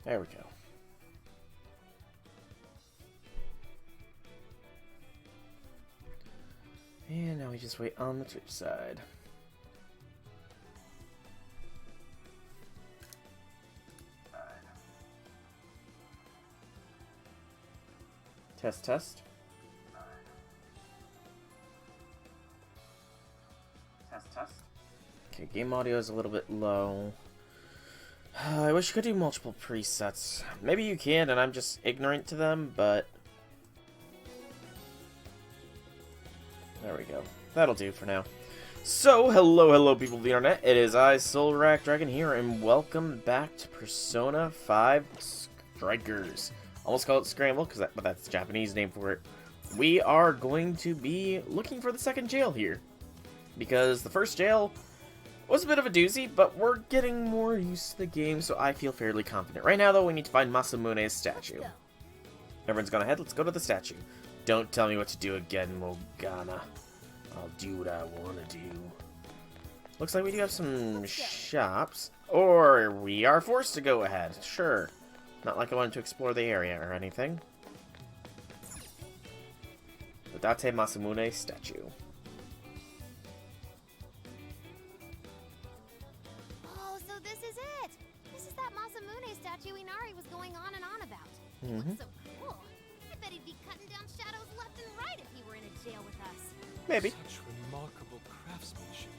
There we go. And now we just wait on the Twitch side. Test, test. Test, test. Okay, game audio is a little bit low. I wish you could do multiple presets. Maybe you can, and I'm just ignorant to them, but... There we go. That'll do for now. So, hello people of the internet. It is I, Soulrack Dragon here, and welcome back to Persona 5 Strikers. Almost call it Scramble, but that's the Japanese name for it. We are going to be looking for the second jail here, because the first jail was a bit of a doozy, but we're getting more used to the game, so I feel fairly confident. Right now, though, we need to find Masamune's statue. Everyone's gone ahead. Let's go to the statue. Don't tell me what to do again, Morgana. I'll do what I want to do. Looks like we do have some shops. Or we are forced to go ahead. Sure. Not like I wanted to explore the area or anything. Odate Masamune statue. Oh, so this is it! This is that Masamune statue Inari was going on and on about. Mm-hmm. Looks so cool. I bet he'd be cutting down shadows left and right if he were in a jail with us. Maybe. Such remarkable craftsmanship.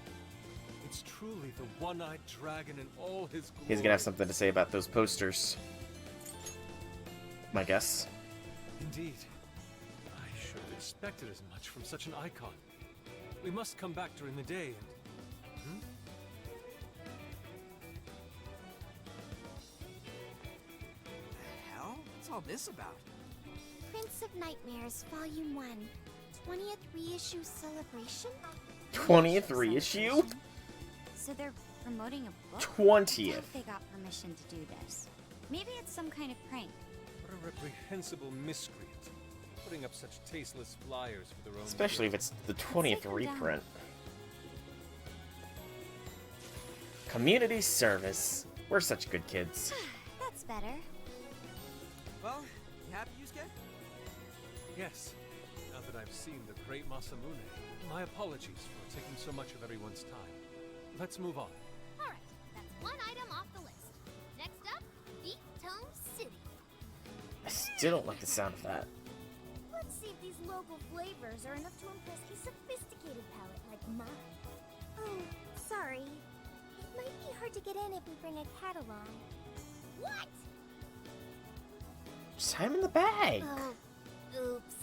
It's truly the one-eyed dragon in all his glory. He's gonna have something to say about those posters. My guess. Indeed. I should have expected as much from such an icon. We must come back during the day and... The hell? What's all this about? Prince of Nightmares, Volume 1. 20th reissue celebration? 20th reissue? So they're promoting a book? 20th. Doubt they got permission to do this. Maybe it's some kind of prank. What a reprehensible miscreant. Putting up such tasteless flyers for their own... Especially if it's the 20th reprint. Community service. We're such good kids. That's better. Well, you happy, Yusuke? Yes. Now that I've seen the great Masamune, my apologies for taking so much of everyone's time. Let's move on. Alright, that's one item off the list. Next up, Beat Tone City. I still don't like the sound of that. Let's see if these local flavors are enough to impress a sophisticated palate like mine. Oh, sorry. It might be hard to get in if we bring a cat along. What? Just hide him in the bag. Oh, oops.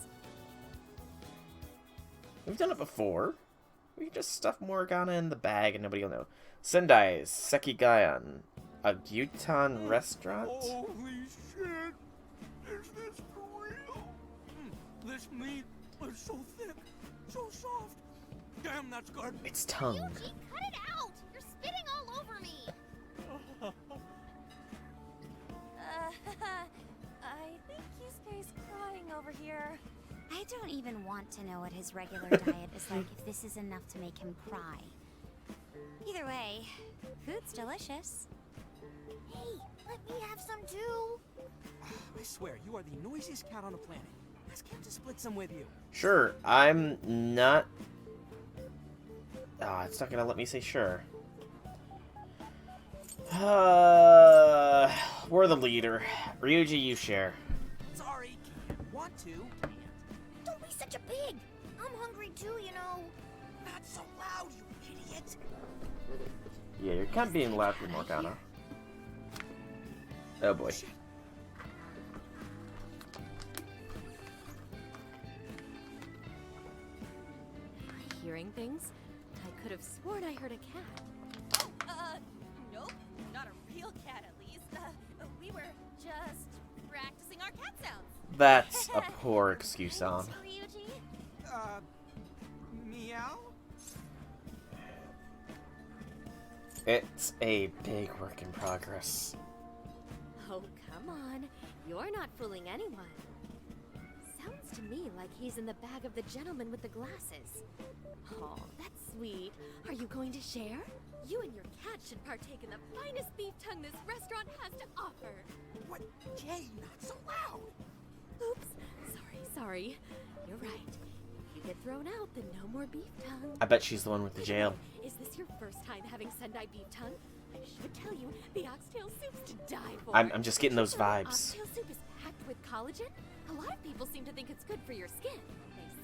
We've done it before. We can just stuff Morgana in the bag and nobody will know. Sendai's Sekigayan, a Gyutan restaurant? Holy shit! Is this for real? This meat is so thick, so soft. Damn, that's good. It's tongue. Yuji, cut it out! You're spitting all over me! I think Yusuke's crying over here. I don't even want to know what his regular diet is like if this is enough to make him cry. Either way, food's delicious. Hey, let me have some too. I swear, you are the noisiest cat on the planet. Ask him to split some with you. Sure, I'm not... Ah, it's not gonna let me say sure. We're the leader. Ryuji, you share. Sorry, can't want to. Don't be such a pig. I'm hungry too, you know. Not so loud, you idiot. Yeah, you're kind of being loud for Morgana. Oh boy. Hearing things? I could have sworn I heard a cat. Nope. Not a real cat, at least. We were just practicing our cat sounds. That's a poor excuse, on. Ryuji? Meow? It's a big work in progress. Oh, come on. You're not fooling anyone. Sounds to me like he's in the bag of the gentleman with the glasses. Oh, that's sweet. Are you going to share? You and your cat should partake in the finest beef tongue this restaurant has to offer. What Jay, not so loud. Oops. Sorry. You're right. If you get thrown out, then no more beef tongue. I bet she's the one with the jail. Is this your first time having Sendai beef tongue? I should tell you, the oxtail soup's to die for. I'm just getting those vibes. Oxtail soup is packed with collagen. A lot of people seem to think it's good for your skin.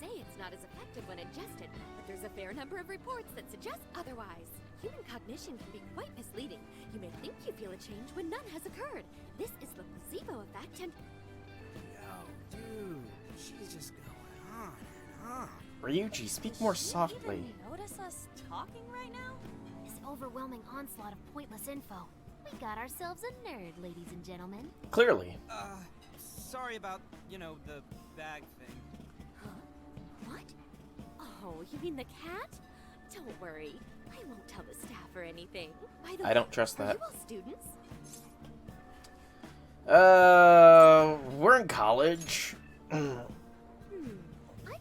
They say it's not as effective when ingested, but there's a fair number of reports that suggest otherwise. Human cognition can be quite misleading. You may think you feel a change when none has occurred. This is the placebo effect, and Yo, dude, she's just going on and on. Ryuji, speak more softly. Even notice us talking right now? This overwhelming onslaught of pointless info. We got ourselves a nerd, ladies and gentlemen. Clearly. Sorry about, the bag thing. huh? What? Oh, you mean the cat? Don't worry. I won't tell the staff or anything. By the way, I don't trust are that. you all students? We're in college. I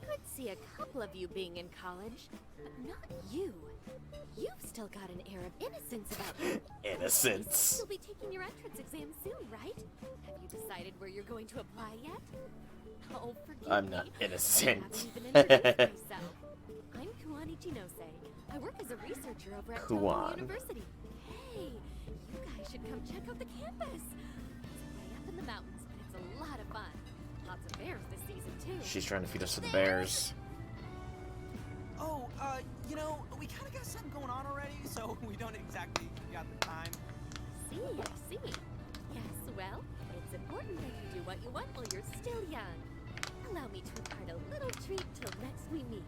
could see a couple of you being in college, but not you. You've still got an air of innocence about you. Innocence. You'll be taking your entrance exam soon, right? Have you decided where you're going to apply yet? Oh, forgive I'm me. not innocent. I haven't even introduced myself. I'm Kuan Ichinose. I work as a researcher over at Tokyo Kuan. University. Hey, you guys should come check out the campus. It's way up in the mountains, but it's a lot of fun. Lots of bears this season, too. She's trying to feed us to the bears. Oh, we kind of got something going on already, so we don't exactly got the time. See. Yes, well, it's important that you do what you want while you're still young. Allow me to impart a little treat till next we meet.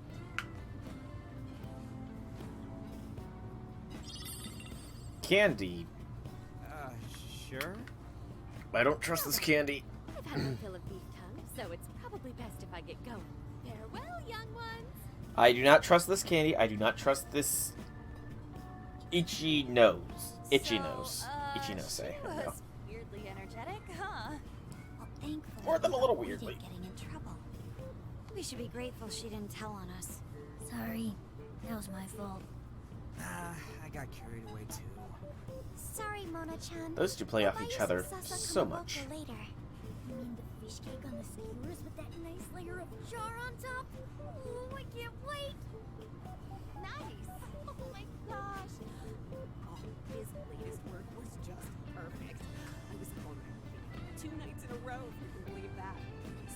Candy. Sure. I don't trust this candy. I've had my fill of beef tongue, so it's probably best if I get going. Farewell, young ones! I do not trust this candy. I do not trust this Itchy nose. Itchy nose. Ichinose. She There we go. was weirdly energetic, huh? Well, thankfully, More than a little we weirdly. didn't getting in trouble. We should be grateful she didn't tell on us. Sorry, that was my fault. I got carried away too. Sorry, Mona-chan. Those two play I'll off buy each you other some sasa so kamaboko much. Later. You mean the fish cake on the skewers with that nice layer of char on top? Oh, I can't wait. Nice! Oh my gosh! Oh, his latest work was just perfect. I was already 2 nights in a row, if you can believe that.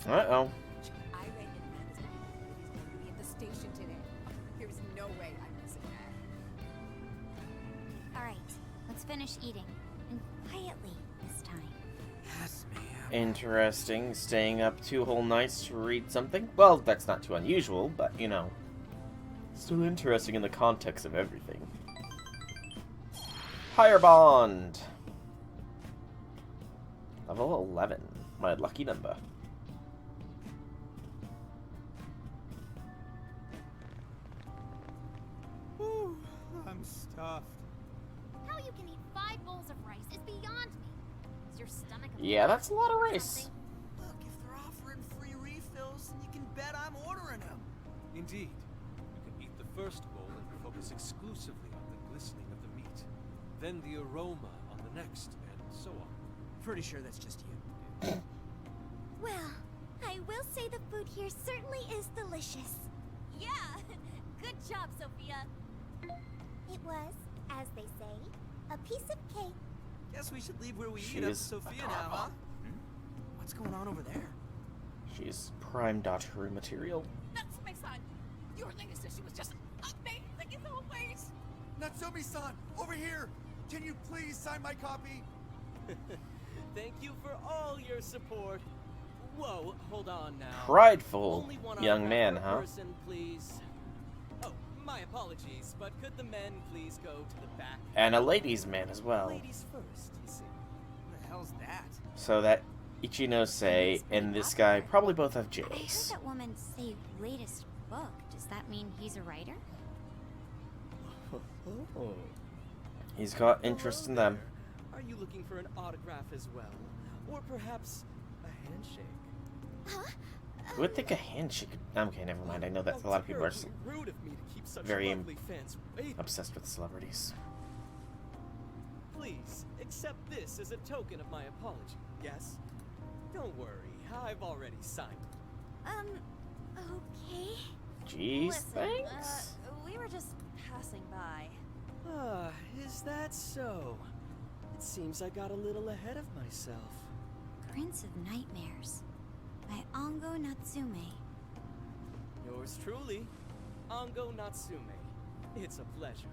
Uh-oh. I read in Mem's he's going to be at the station today. There's no way I'm missing that. All right, let's finish eating. And quietly this time. Yes, ma'am. Interesting. Staying up 2 whole nights to read something? Well, that's not too unusual, but, still interesting in the context of everything. Higher bond! Level 11. My lucky number. Whew, I'm stuffed. How you can eat 5 bowls of rice is beyond me. Is your stomach a Yeah, little that's a lot of or rice. something? Look, if they're offering free refills, then you can bet I'm ordering them. Indeed. You can eat the first bowl and focus exclusively on the glistening of the meat. Then the aroma on the next, and so on. Pretty sure that's just you. Well, I will say the food here certainly is delicious. Yeah! Good job, Sophia! It was, as they say, a piece of cake. Guess we should leave where we She eat up is Sophia now, adorable. huh? What's going on over there? She's prime Dateru material. That's my son. Your lady said she was just amazing as always. Natsumi-san, over here! Can you please sign my copy? Thank you for all your support. Whoa, hold on now. Prideful Only one young autograph man, per huh? person, please. Oh, my apologies, but could the men please go to the back? And a ladies' man as well. Ladies first, you see. What the hell's that? So that Ichinose and this guy probably both have I heard jails. that woman say latest book. Does that mean he's a writer? He's got interest in them. Are you looking for an autograph as well? Or perhaps a handshake? Who would think a handshake? Okay, never mind. I know that a lot of people are Rude of me to keep such very lovely fans waiting. obsessed with celebrities. Please, accept this as a token of my apology, yes? Don't worry, I've already signed it. Okay. Jeez, Listen, thanks. we were just passing by. Ah, is that so? It seems I got a little ahead of myself. Prince of Nightmares by Ango Natsume. Yours truly, Ango Natsume. It's a pleasure.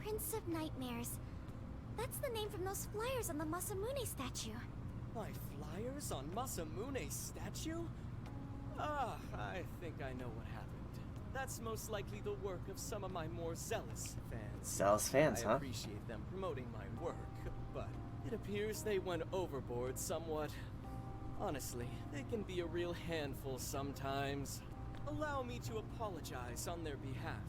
Prince of Nightmares. That's the name from those flyers on the Masamune statue. My flyers on Masamune's statue? Ah, I think I know what happened. That's most likely the work of some of my more zealous fans. Zealous fans, I huh? appreciate them promoting my work, but it appears they went overboard somewhat. Honestly, they can be a real handful sometimes. Allow me to apologize on their behalf.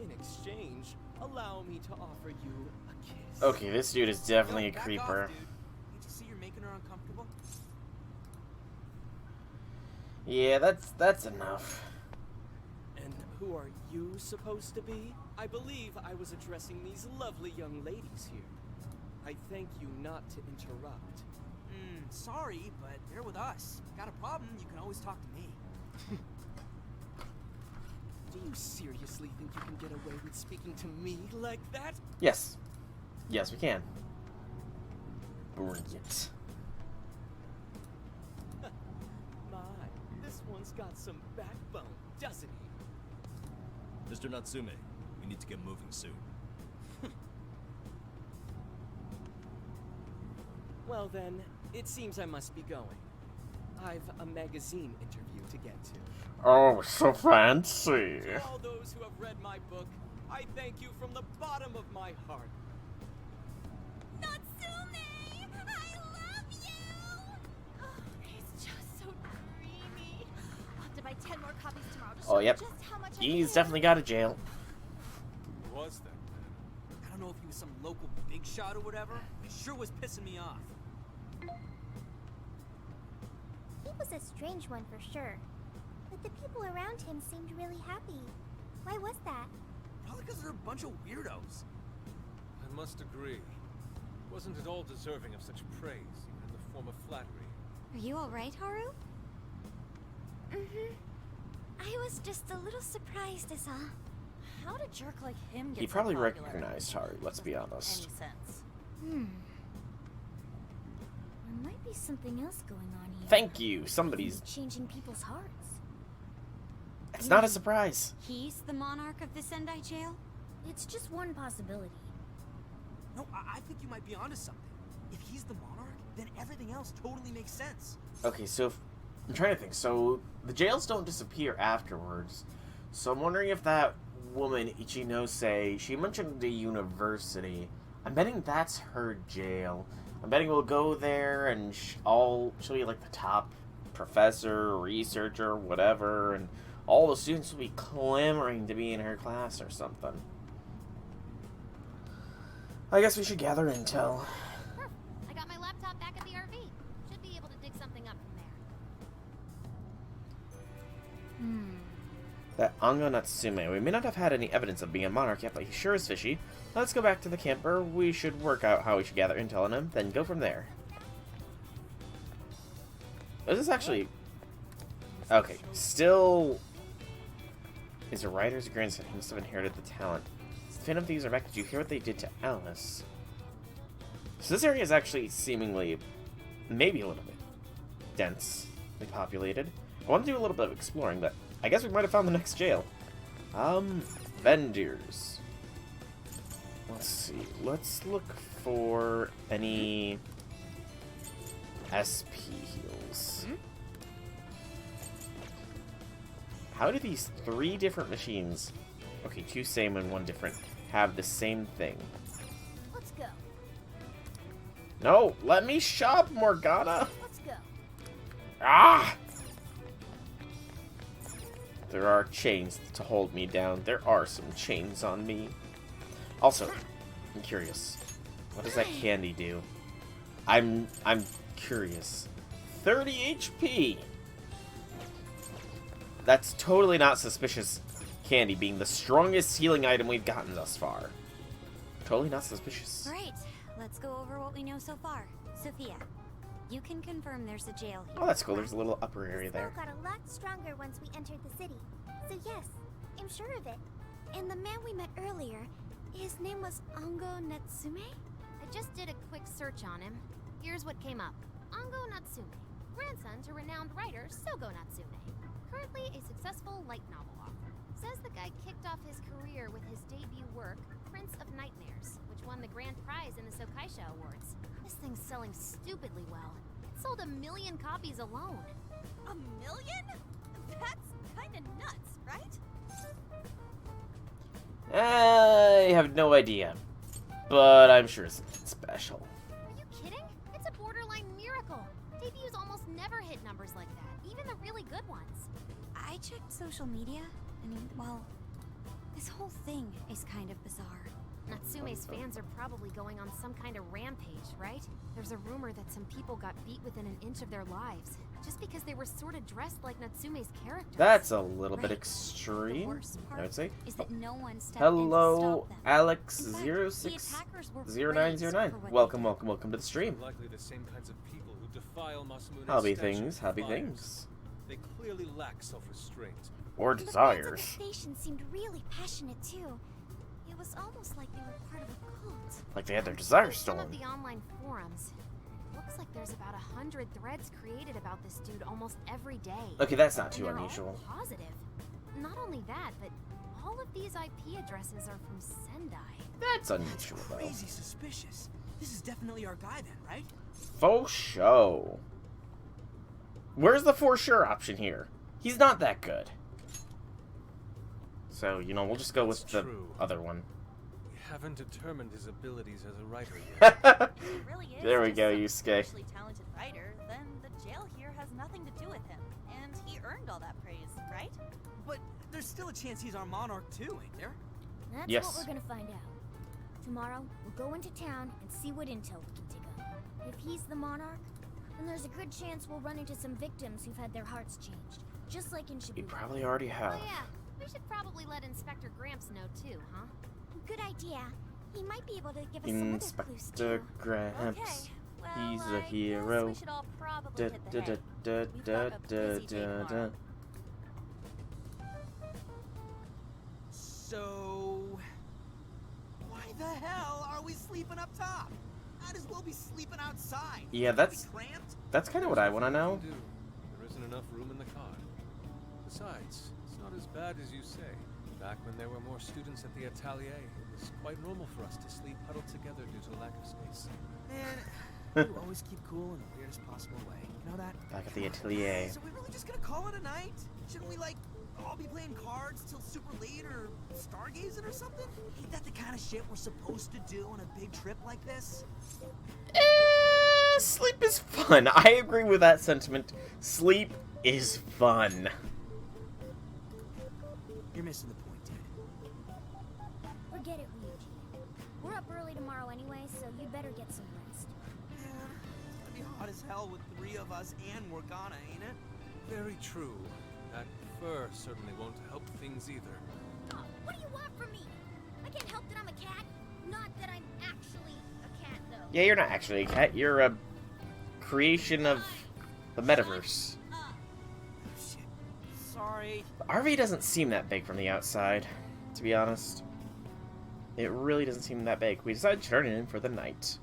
In exchange, allow me to offer you a kiss. Okay, this dude is definitely a Back creeper. off, dude. Can't you see you're making her uncomfortable? Yeah, that's enough. And who are you supposed to be? I believe I was addressing these lovely young ladies here. I thank you not to interrupt. Sorry, but they're with us. Got a problem, you can always talk to me. Do you seriously think you can get away with speaking to me like that? Yes. Yes, we can. Brilliant. My, this one's got some backbone, doesn't he? Mr. Natsume, we need to get moving soon. Well then, it seems I must be going. I've a magazine interview to get to. Oh, so fancy. To all those who have read my book, I thank you from the bottom of my heart. Natsume! I love you! Oh, he's just so dreamy. I'll have to buy 10 more copies tomorrow to show Oh, you yep. just how much I He's care. definitely got a jail. Who was that man? I don't know if he was some local big shot or whatever. He sure was pissing me off. He was a strange one for sure. But the people around him seemed really happy. Why was that? Probably because they're a bunch of weirdos. I must agree. Wasn't at all deserving of such praise, even in the form of flattery. Are you alright, Haru? Mm-hmm. I was just a little surprised is all. How did a jerk like him get He so probably popular? recognized Haru, let's be Doesn't make honest. Any sense. There might be something else going on here. Thank you. Somebody's... Changing people's hearts. It's not a surprise. He's the monarch of the Sendai jail? It's just one possibility. No, I think you might be onto something. If he's the monarch, then everything else totally makes sense. Okay, so if, I'm trying to think. So the jails don't disappear afterwards. So I'm wondering if that woman Ichinose, she mentioned the university. I'm betting that's her jail. I'm betting we'll go there and she'll be like the top professor, researcher, whatever, and all the students will be clamoring to be in her class or something. I guess we should gather intel. I got my laptop back at the RV. Should be able to dig something up from there. That Ango Natsume. We may not have had any evidence of being a monarch yet, but he sure is fishy. Let's go back to the camper. We should work out how we should gather intel on him, then go from there. Is this actually... Okay, still... Is a writer's grandson. He must have inherited the talent. Phantom Thieves are back. Did you hear what they did to Alice? So this area is actually seemingly, maybe a little bit densely populated. I want to do a little bit of exploring, but I guess we might have found the next jail. Vendors. Let's see. Let's look for any SP heals. How do these 3 different machines, okay, 2 same and 1 different, have the same thing? Let's go. No, let me shop, Morgana! Let's go. Ah! There are chains to hold me down. There are some chains on me. Also, I'm curious. What does that candy do? I'm curious. 30 HP! That's totally not suspicious. Candy being the strongest healing item we've gotten thus far. Totally not suspicious. Right. Let's go over what we know so far. Sophia. You can confirm there's a jail here. Oh, that's cool. There's a little upper area The there. spell got a lot stronger once we entered the city. So yes, I'm sure of it. And the man we met earlier, his name was Ango Natsume? I just did a quick search on him. Here's what came up. Ango Natsume, grandson to renowned writer Sogo Natsume. Currently a successful light novel author. Says the guy kicked off his career with his debut work, Prince of Nightmares, which won the grand prize in the Sokaisha Awards. This thing's selling stupidly well. It sold 1 million copies alone. 1 million? That's kinda nuts, right? I have no idea, but I'm sure it's something special. Are you kidding? It's a borderline miracle. Debuts almost never hit numbers like that, even the really good ones. I checked social media, and well, this whole thing is kind of bizarre. Natsume's fans are probably going on some kind of rampage, right? There's a rumor that some people got beat within an inch of their lives, just because they were sort of dressed like Natsume's character. That's a little bit Right. extreme, The worst I part would say. is that no one stepped Hello, in to stop them. Alex In fact, 06 the attackers were 0909. praised for what they Welcome, did. welcome, welcome to the stream. Likely the same kinds of people who defile Masamune's Hobby statue things, with hobby fires. things. They clearly lack self-restraint. Or The fans at desires. the station seemed really passionate too. It was almost like they were part of a cult. Like they had their desires Some of stolen. the online forums. Looks like there's about 100 threads created about this dude almost every day. Okay, that's not And too they're all unusual. positive. Not only that, but all of these IP addresses are from Sendai. That's That's unusual, though. crazy suspicious. This is definitely our guy then, right? For show. Where's the for sure option here? He's not that good. So, you know, we'll just go with That's the true. other one. We haven't determined his abilities as a writer yet. It really is There we just go, some Yusuke. especially talented writer, then the jail here has nothing to do with him. And he earned all that praise, right? But there's still a chance he's our monarch too, ain't there? That's Yes. what we're gonna find out. Tomorrow, we'll go into town and see what intel we can dig up. If he's the monarch, then there's a good chance we'll run into some victims who've had their hearts changed. Just like in You Shibuya. probably already have. Oh yeah, we should probably let Inspector Gramps know too, huh? Good idea. He might be able to give us some other clues Inspector too. Gramps. Well, He's I a guess hero. we should all probably Da, hit the da, hay. da, We've da, got a da, busy day da, da. tomorrow. So, why the hell are we sleeping up top? Might as well be sleeping outside. Yeah, that's We cramped? that's kind of what I want to know. Do. There isn't enough room in the car. Besides, it's not as bad as you say. Back when there were more students at the atelier, it was quite normal for us to sleep huddled together due to lack of space. Man, you always keep cool in the weirdest possible way. You know that? Back at the atelier. So we really just gonna call it a night? Shouldn't we like all be playing cards till super late or stargazing or something? Ain't that the kind of shit we're supposed to do on a big trip like this? Sleep is fun. I agree with that sentiment. Sleep is fun. You're missing the point, dude. Forget it, Ryuji. We're up early tomorrow anyway, so you better get some rest. Yeah, it's gonna be hot as hell with 3 of us and Morgana, ain't it? Very true. That fur certainly won't help things either. Oh, what do you want from me? I can't help that I'm a cat. Not that I'm actually a cat, though. Yeah, you're not actually a cat. You're a creation of the metaverse. Oh, shit. Sorry. The RV doesn't seem that big from the outside, to be honest. It really doesn't seem that big. We decided to turn it in for the night.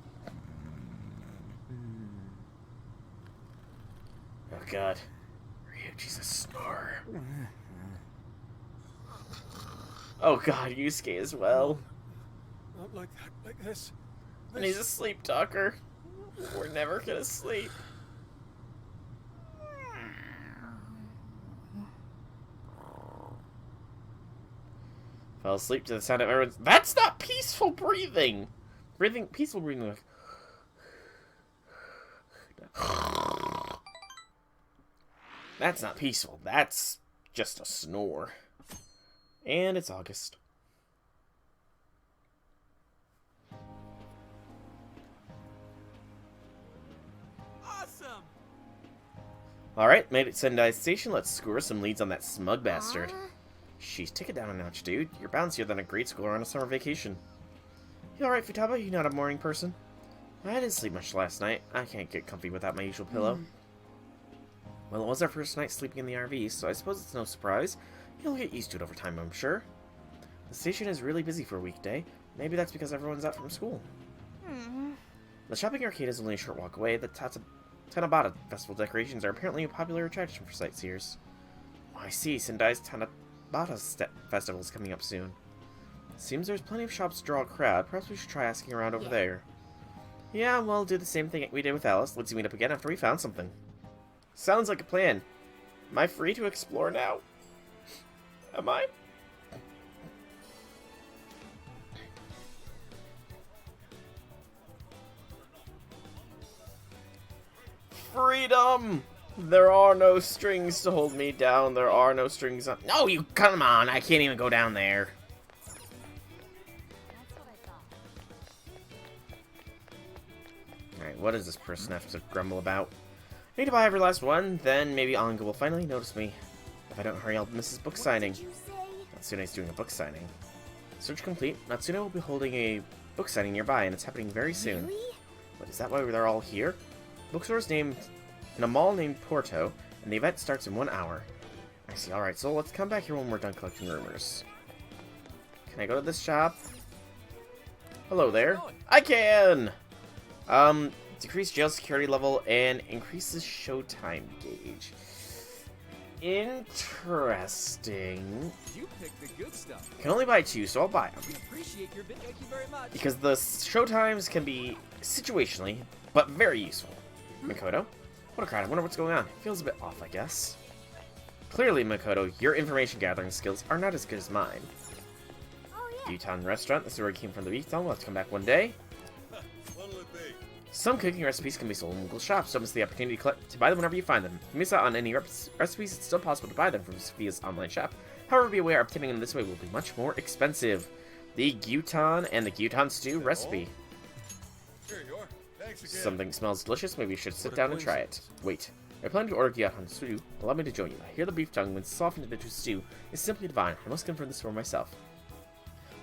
Oh god. Ryuji's a snorer. Oh god, Yusuke as well. Not like that, like this. And he's a sleep talker. We're never gonna sleep. Fell asleep to the sound of everyone's. That's not peaceful breathing! Peaceful breathing. Like. That's not peaceful. That's just a snore. And it's August. Awesome! Alright, made it to Sendai Station. Let's score some leads on that smug bastard. Sheesh, take it down a notch, dude. You're bouncier than a grade schooler on a summer vacation. You alright, Futaba? You not a morning person? I didn't sleep much last night. I can't get comfy without my usual pillow. Well, it was our first night sleeping in the RV, so I suppose it's no surprise. You'll get used to it over time, I'm sure. The station is really busy for a weekday. Maybe that's because everyone's out from school. The shopping arcade is only a short walk away. The Tanabata festival decorations are apparently a popular attraction for sightseers. Oh, I see. Sendai's Tanabata festival is coming up soon. Seems there's plenty of shops to draw a crowd. Perhaps we should try asking around over there. Yeah, we'll do the same thing we did with Alice. Let's meet up again after we found something. Sounds like a plan. Am I free to explore now? Am I? Freedom! There are no strings to hold me down. There are no strings on. No, you come on! I can't even go down there. Alright, what does this person have to grumble about? I need to buy every last one, then maybe Anga will finally notice me. If I don't hurry, I'll miss his book signing. Natsune's doing a book signing. Search complete. Natsune will be holding a book signing nearby, and it's happening very soon. Really? But is that why they're all here? Bookstore's named in a mall named Porto, and the event starts in 1 hour. I see. Alright, so let's come back here when we're done collecting rumors. Can I go to this shop? Hello there. I can! Decrease jail security level and increases showtime gauge. Interesting. You picked the good stuff. Can only buy 2, so I'll buy them. We appreciate your bid. Thank you very much. Because the showtimes can be situationally, but very useful. Makoto? What a crowd. I wonder what's going on. Feels a bit off, I guess. Clearly, Makoto, your information gathering skills are not as good as mine. Oh, yeah. Bhutan restaurant. This is where we came from the Bhutan. We'll have to come back one day. Some cooking recipes can be sold in local shops, so miss the opportunity to buy them whenever you find them. If you miss out on any recipes, it's still possible to buy them from Sophia's online shop. However, be aware, obtaining them this way will be much more expensive. The Gyutan and the Gyutan stew recipe. Here you are. Thanks again. Something smells delicious. Maybe you should sit down and try it. Wait. I plan to order Gyutan stew. Allow me to join you. I hear the beef tongue, when softened into stew, is simply divine. I must confirm this for myself.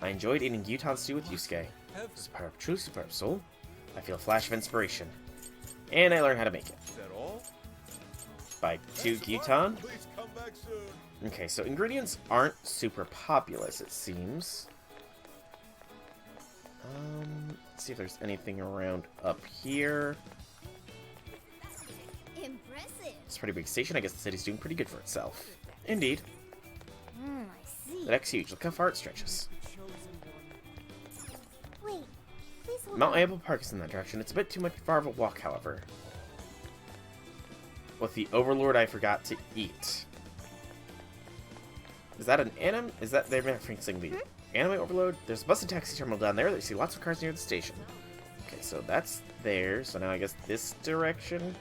I enjoyed eating Gyutan stew with Yusuke. Superb, true superb soul. I feel a flash of inspiration. And I learned how to make it. Is that all? By 2 Gyutan. Please come back soon. Okay, so ingredients aren't super populous, it seems. Let's see if there's anything around up here. Impressive. It's a pretty big station. I guess the city's doing pretty good for itself. Indeed. I see. The deck's huge. Look how far it stretches. Wait, please hold Mount on. Ample Park is in that direction. It's a bit too much far of a walk, however. With the Overlord I forgot to eat. Is that an anime? Is that they're referencing the anime Overload? There's a bus and taxi terminal down there. You see lots of cars near the station. Okay, so that's there. So now I guess this direction.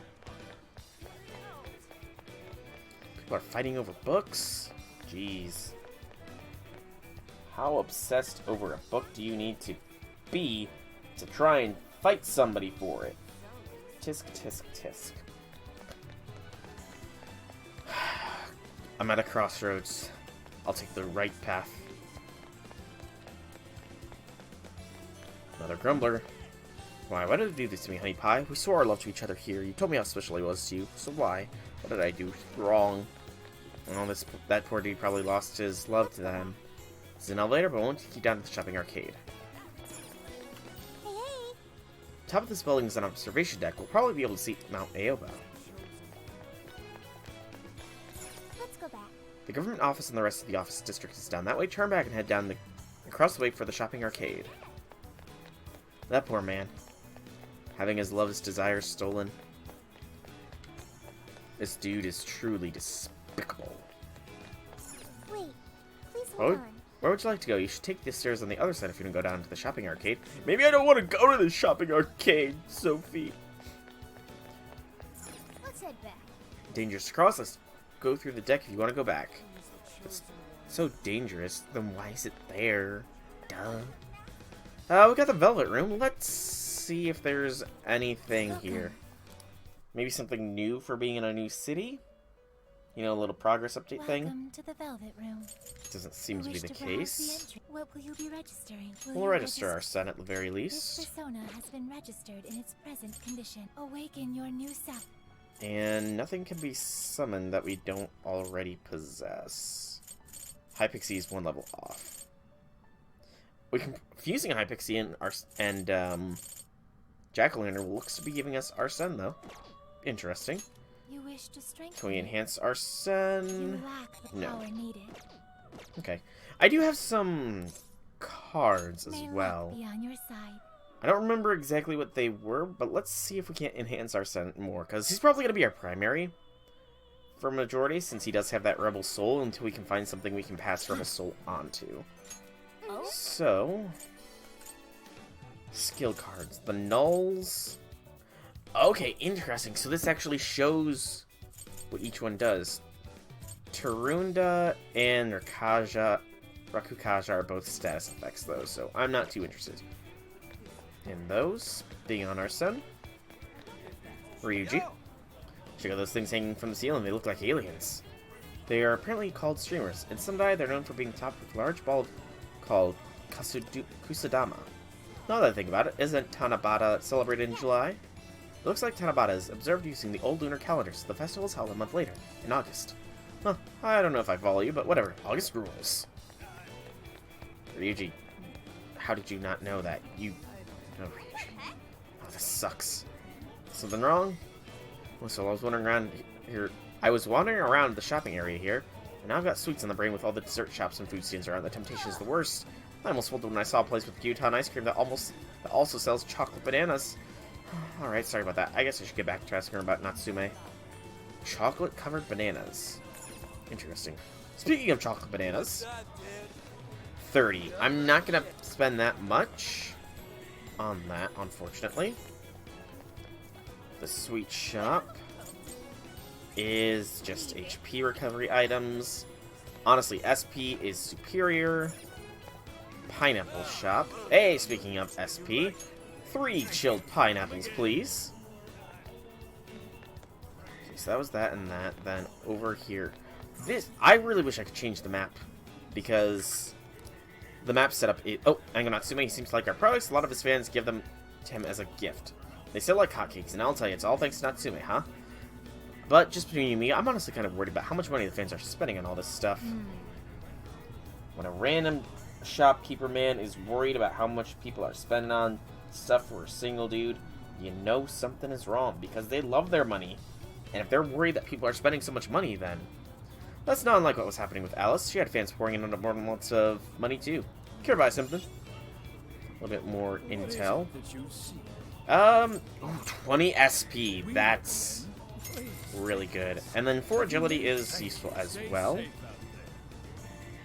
People are fighting over books. Jeez. How obsessed over a book do you need to be to try and fight somebody for it? Tisk, tisk, tisk. I'm at a crossroads. I'll take the right path. Another grumbler. Why did you do this to me, honey pie? We swore our love to each other here. You told me how special I was to you, so why? What did I do wrong? Oh, that poor dude probably lost his love to them. It's an elevator, but I won't take you down to the shopping arcade. Hey, hey. Top of this building is an observation deck. We'll probably be able to see Mount Aoba. Let's go back. The government office and the rest of the office district is down that way. Turn back and head down across the way for the shopping arcade. That poor man. Having his love's desires stolen. This dude is truly despicable. Wait, please hold on. Where would you like to go? You should take the stairs on the other side if you don't go down to the shopping arcade. Maybe I don't want to go to the shopping arcade, Sophie. Let's head back. Dangerous to cross. Let's go through the deck if you want to go back. It's so dangerous. Then why is it there? Duh. We got the Velvet Room. Let's see if there's anything here. Maybe something new for being in a new city? You know, a little progress update thing. Welcome to the Velvet Room. Doesn't seem to be the Wish browse case. entry- What will you be registering? Will We'll you register our son at the very This least. persona has been registered in its present condition. Awaken your new self. And nothing can be summoned that we don't already possess. Hypixie is 1 level off. We can fusing a Hypixie and Jack-o'-lantern looks to be giving us Arsene though. Interesting. You wish to strengthen. Can we it. enhance You Arsene? lack the No. power needed. Okay. I do have some cards as May luck well. be on your side. I don't remember exactly what they were, but let's see if we can't enhance Arsene more, because he's probably going to be our primary for majority, since he does have that Rebel Soul, until we can find something we can pass Rebel Soul onto. Oh? So, skill cards. The Nulls. Okay, interesting. So this actually shows what each one does. Tarunda and Rakukaja are both status effects, though, so I'm not too interested in those being on Arsene. Ryuji. Check out those things hanging from the ceiling. They look like aliens. They are apparently called streamers. In Sendai, they're known for being topped with a large ball called Kusadama. Now that I think about it, isn't Tanabata celebrated in July? It looks like Tanabata is observed using the old lunar calendar, so the festival is held a month later, in August. Huh, I don't know if I follow you, but whatever. August rules. Ryuji, how did you not know that? Oh, Ryuji. Oh, this sucks. Something wrong? Well, so I was wandering around here. I was wandering around the shopping area here, and now I've got sweets on the brain with all the dessert shops and food stands around. The temptation is the worst. I almost folded when I saw a place with Gyutan ice cream that also sells chocolate bananas. Alright, sorry about that. I guess I should get back to asking her about Natsume. Chocolate-covered bananas. Interesting. Speaking of chocolate bananas, 30. I'm not going to spend that much on that, unfortunately. The sweet shop is just HP recovery items. Honestly, SP is superior. Pineapple shop. Hey, speaking of SP, 3 chilled pineapples, please. Okay, so that was that and that. Then over here, I really wish I could change the map, because the map setup is... Oh, Ango Natsume seems to like our products. A lot of his fans give them to him as a gift. They sell like hotcakes, and I'll tell you, it's all thanks to Natsume, huh? But just between you and me, I'm honestly kind of worried about how much money the fans are spending on all this stuff. When a random shopkeeper man is worried about how much people are spending on stuff for a single dude, you know something is wrong, because they love their money. And if they're worried that people are spending so much money, then that's not unlike what was happening with Alice. She had fans pouring in on more than lots of money too. Care to buy something? A little bit more intel. Ooh, 20 SP. That's really good. And then 4 agility is useful as well.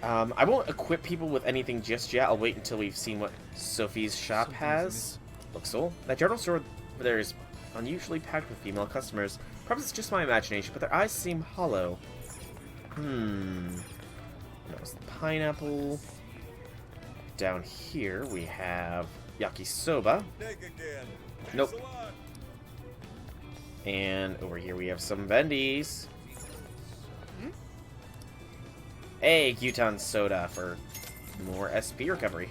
I won't equip people with anything just yet. I'll wait until we've seen what Sophie's shop has. Looks cool. That general store there is unusually packed with female customers. Perhaps it's just my imagination, but their eyes seem hollow. That was the pineapple. Down here we have yakisoba. Nope. And over here we have some bendies. Hey, Gyutan soda for more SP recovery.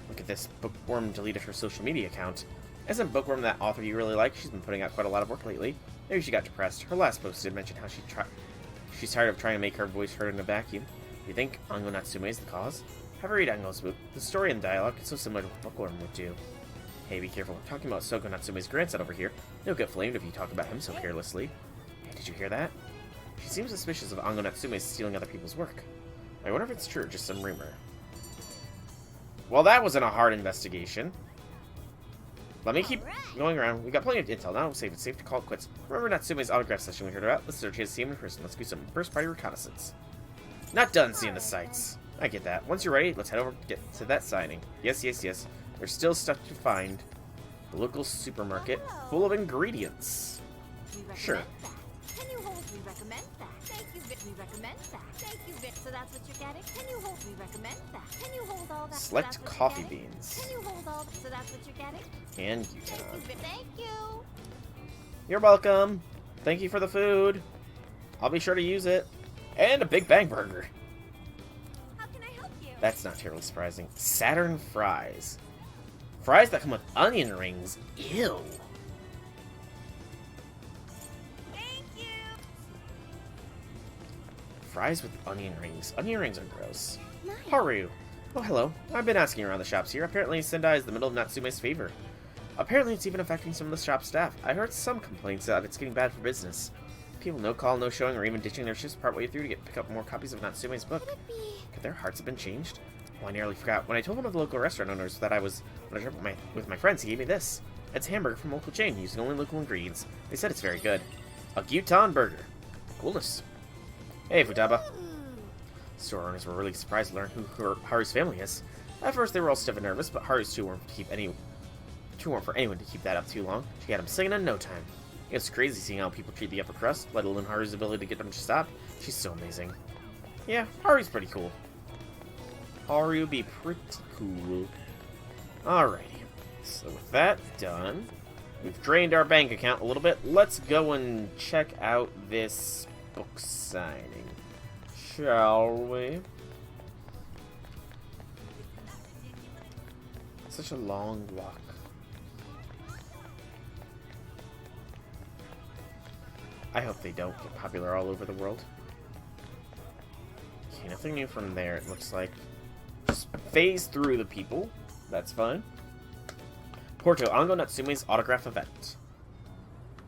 Look at this. Bookworm deleted her social media account. Isn't Bookworm that author you really like? She's been putting out quite a lot of work lately. Maybe she got depressed. Her last post did mention how she's tired of trying to make her voice heard in a vacuum. You think Ango Natsume is the cause? Have a read Ango's book. The story and dialogue is so similar to what Bookworm would do. Hey, be careful. We're talking about Soko Natsume's grandson over here. He'll get flamed if you talk about him so carelessly. Hey, did you hear that? She seems suspicious of Ango Natsume stealing other people's work. I wonder if it's true or just some rumor. Well, that wasn't a hard investigation. Let me keep going around. We got plenty of intel now. It's safe to call it quits. Remember Natsume's autograph session we heard about? Let's search his see him in person. Let's do some first-party reconnaissance. Not done seeing the sights. I get that. Once you're ready, let's head over to get to that signing. Yes. There's still stuff to find. The local supermarket full of ingredients. Sure. Can you hold? We recommend that. Thank you, Vic. We recommend that. Thank you, Vic. So that's what you're getting? Can you hold? We recommend that. Can you hold all that? Select coffee beans. Can you hold all that? So that's what you're getting? And Thank you, Gyutan. Vic. Thank you. You're welcome. Thank you for the food. I'll be sure to use it. And a Big Bang Burger. How can I help you? That's not terribly surprising. Saturn fries. Fries that come with onion rings. Ew. Thank you. Fries with onion rings. Onion rings are gross. Nice. Haru. Oh, hello. I've been asking around the shops here. Apparently, Sendai is in the middle of Natsume's fever. Apparently, it's even affecting some of the shop staff. I heard some complaints that it's getting bad for business. People no call, no showing, or even ditching their shifts partway through to pick up more copies of Natsume's book. Could their hearts have been changed? Oh, I nearly forgot. When I told one of the local restaurant owners that I was on a trip with my friends, he gave me this. It's a hamburger from a local chain, using only local ingredients. They said it's very good. A Gyutan burger. Coolness. Hey, Futaba. Store owners were really surprised to learn who Haru's family is. At first, they were all stiff and nervous, but Haru's too warm for anyone to keep that up too long. She had him singing in no time. It's crazy seeing how people treat the upper crust, let alone Haru's ability to get them to stop. She's so amazing. Yeah, Haru's pretty cool. Haru be pretty cool. Alrighty. So with that done, we've drained our bank account a little bit. Let's go and check out this book signing. Shall we? Such a long walk. I hope they don't get popular all over the world. Okay, nothing new from there, it looks like. Just phase through the people. That's fine. Porto, Ango Natsume's autograph event.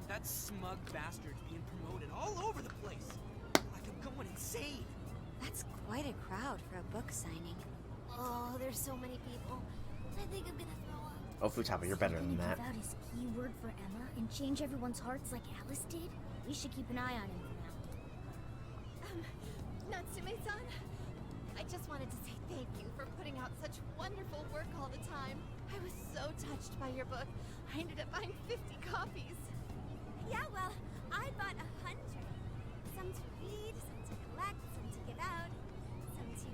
That smug bastard's being promoted all over the place. Like I'm going insane. That's quite a crowd for a book signing. Oh, there's so many people. I think I'm gonna throw up. Oh, Futaba, you're better than that. Give out his keyword for Emma and change everyone's hearts like Alice did? We should keep an eye on him for now. Natsume-san, I just wanted to say thank you for putting out such wonderful work all the time. I was so touched by your book. I ended up buying 50 copies. Yeah, well, I bought 100. Some to read, some to collect, some to give out, some to...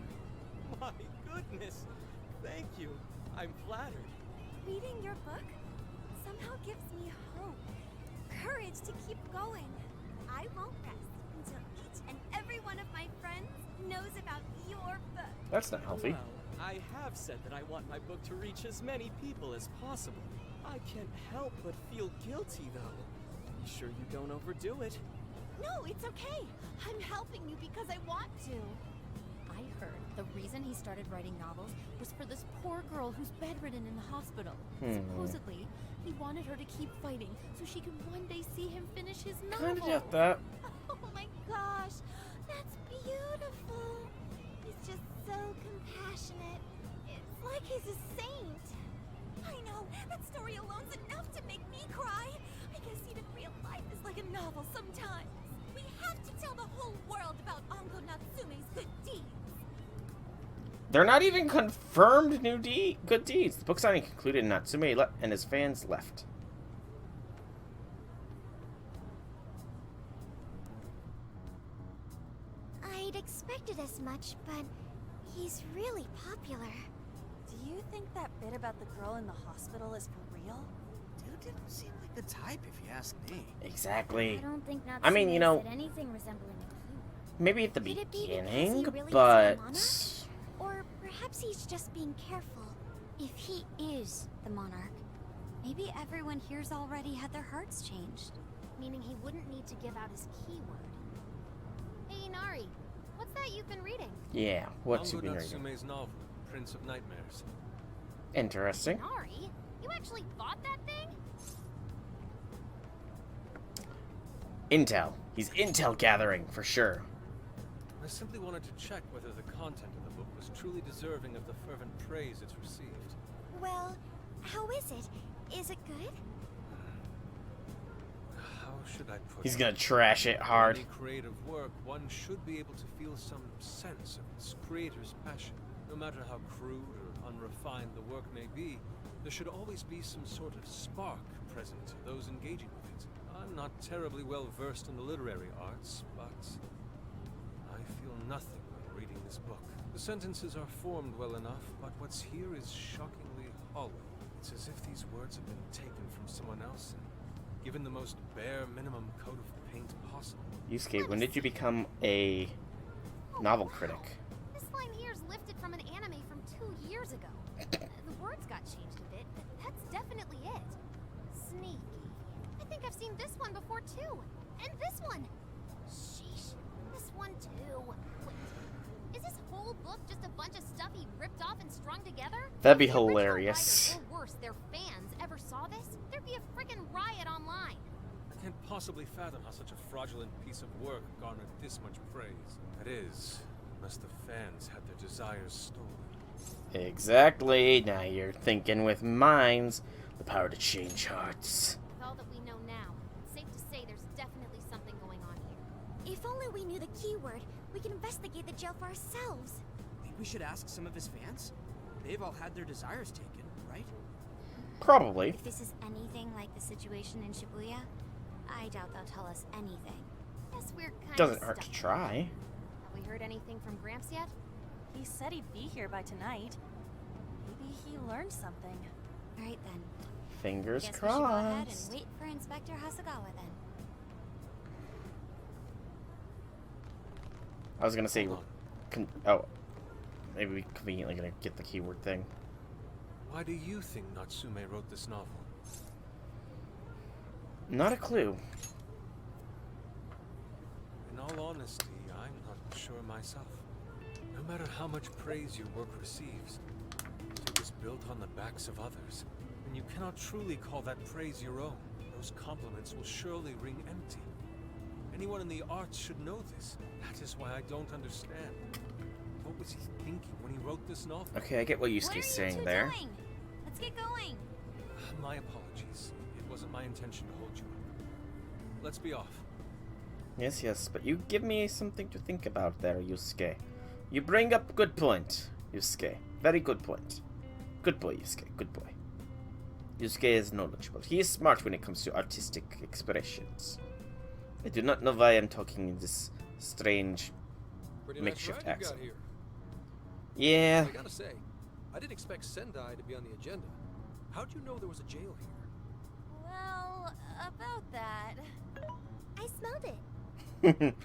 My goodness! Thank you. I'm flattered. Reading your book somehow gives me hope, courage to keep going. I won't rest until each and every one of my friends knows about your book. That's not healthy. Well, I have said that I want my book to reach as many people as possible. I can't help but feel guilty, though. Be sure you don't overdo it. No, it's okay. I'm helping you because I want to. I heard the reason he started writing novels was for this poor girl who's bedridden in the hospital. Supposedly, he wanted her to keep fighting so she could one day see him finish his novel. Kinda get that. Oh my gosh, that's beautiful. He's just so compassionate. It's like he's a saint. I know, that story alone's enough to make me cry. I guess even real life is like a novel sometimes. We have to tell the whole world about Ango Natsume's good deeds. They're not even confirmed good deeds. The book signing concluded and Natsume and his fans left. I'd expected as much, but he's really popular. Do you think that bit about the girl in the hospital is for real? Dude didn't seem like the type, if you ask me. Exactly. I don't think Natsume I mean, you know, said anything resembling a keyword. maybe at the Could it be because he beginning, really is but... the monarch? Or perhaps he's just being careful. If he is the monarch, maybe everyone here's already had their hearts changed. Meaning he wouldn't need to give out his keyword. Hey, Inari, what's that you've been reading? Yeah, what's he Ango been reading? Natsume's novel, Prince of Nightmares. Interesting. Inari? You actually bought that thing? Intel. He's intel gathering, for sure. I simply wanted to check whether the content of the book was truly deserving of the fervent praise it's received. Well, how is it? Is it good? How should I put He's it? gonna trash it hard. In any creative work, one should be able to feel some sense of its creator's passion. No matter how crude or unrefined the work may be, there should always be some sort of spark present to those engaging with it. I'm not terribly well versed in the literary arts, but I feel nothing when reading this book. The sentences are formed well enough, but what's here is shockingly hollow. It's as if these words have been taken from someone else and given the most bare minimum coat of paint possible. Yusuke, when did you become a novel critic? This line here is lifted from an anime from 2 years ago. The words got changed a bit, but that's definitely it. Sneaky. I think I've seen this one before too. And this one. Sheesh. This one too. Wait. Is this whole book just a bunch of stuff he ripped off and strung together? That'd be If the original hilarious. writer, or worse, their fans ever saw this, there'd be a friggin' riot online. I can't possibly fathom how such a fraudulent piece of work garnered this much praise. That is, unless the fans had their desires stolen. Exactly. Now you're thinking with minds. The power to change hearts. With all that we know now, it's safe to say there's definitely something going on here. If only we knew the keyword, we could investigate the jail for ourselves. Think we should ask some of his fans? They've all had their desires taken, right? Probably. If this is anything like the situation in Shibuya, I doubt they'll tell us anything. Guess we're kind Doesn't of hurt to stuck. try. Have we heard anything from Gramps yet? He said he'd be here by tonight. Maybe he learned something. All right then. Fingers Guess we should go ahead and crossed. wait for Inspector Hasagawa then. I was gonna say, Hold on. oh, maybe we conveniently gonna get the keyword thing. Why do you think Natsume wrote this novel? Not a clue. In all honesty, I'm not sure myself. No matter how much praise your work receives, it was built on the backs of others, and you cannot truly call that praise your own. Those compliments will surely ring empty. Anyone in the arts should know this. That is why I don't understand. What was he thinking when he wrote this novel? Okay, I get what What are Yusuke's you saying two there. doing? Let's get going. My apologies. It wasn't my intention to hold you up. Let's be off. Yes, yes, but you give me something to think about there, Yusuke. You bring up good point, Yusuke. Very good point. Good boy, Yusuke. Good boy. Yusuke is knowledgeable. He is smart when it comes to artistic expressions. I do not know why I'm talking in this strange Pretty makeshift nice ride you accent. got here. Yeah. I gotta say, I didn't expect Sendai to be on the agenda. How'd you know there was a jail here? Well, about that. I smelled it.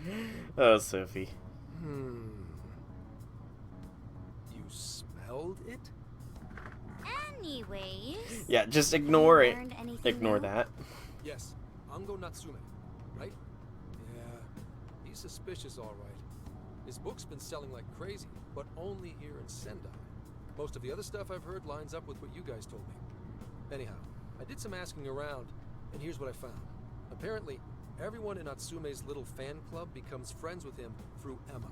Oh, Sophie. You smelled it? Anyways. Yeah, just ignore it. Learned anything Ignore new? that. Yes, Ango Natsume, right? Yeah, he's suspicious, all right. His book's been selling like crazy, but only here in Sendai. Most of the other stuff I've heard lines up with what you guys told me. Anyhow, I did some asking around, and here's what I found. Apparently, everyone in Natsume's little fan club becomes friends with him through Emma.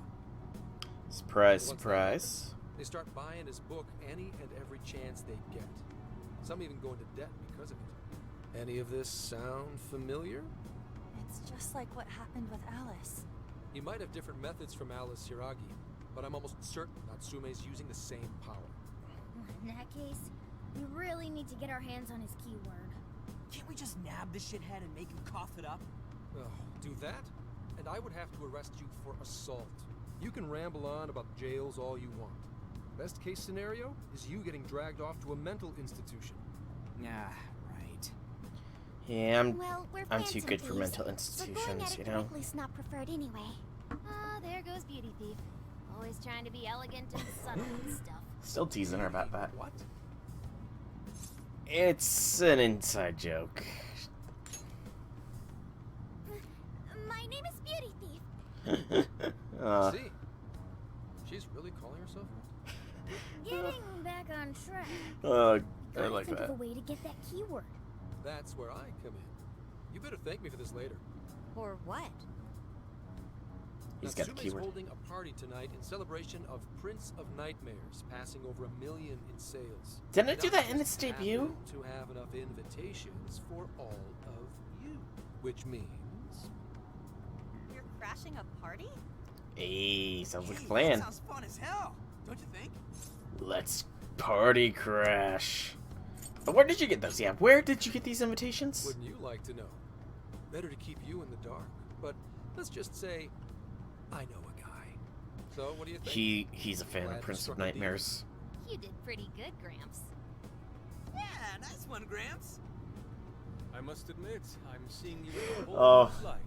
Surprise, Once that surprise. They start buying his book any and every chance they get. Some even go into debt because of it. Any of this sound familiar? It's just like what happened with Alice. He might have different methods from Alice Hiragi, but I'm almost certain Natsume's using the same power. In that case, we really need to get our hands on his keyword. Can't we just nab this shithead and make him cough it up? Oh, do that? And I would have to arrest you for assault. You can ramble on about jails all you want. Best case scenario is you getting dragged off to a mental institution. Ah, right. Yeah, Well, we're I'm too Phantom good for Thieves, mental so going institutions, at you it know? correctly is not preferred anyway. Ah, there goes Beauty Thief. Always trying to be elegant and subtle and stuff. Still teasing her about that. What? It's an inside joke. My name is Beauty Thief. See? She's really calling herself that? Getting back on track. I Gotta like think that. of a way to get that keyword. That's where I come in. You better thank me for this later. Or what? He's got the Natsume's keyword. holding a party tonight in celebration of Prince of Nightmares passing over 1 million in sales. Didn't I And do I'm that in just its debut? happen to have enough invitations for all of you, which means You're crashing a party? Hey, sounds like a Hey, plan. That sounds fun as hell, don't you think? Let's party crash. But where did you get those? Yeah, where did you get these invitations? wouldn't you like to know? Better to keep you in the dark, but let's just say I know a guy. So what do you think? He's a fan Glad of you Prince of struck a deal. Nightmares. You did pretty good, Gramps. Yeah, nice one, Gramps. I must admit, I'm seeing you in a whole Oh. new light,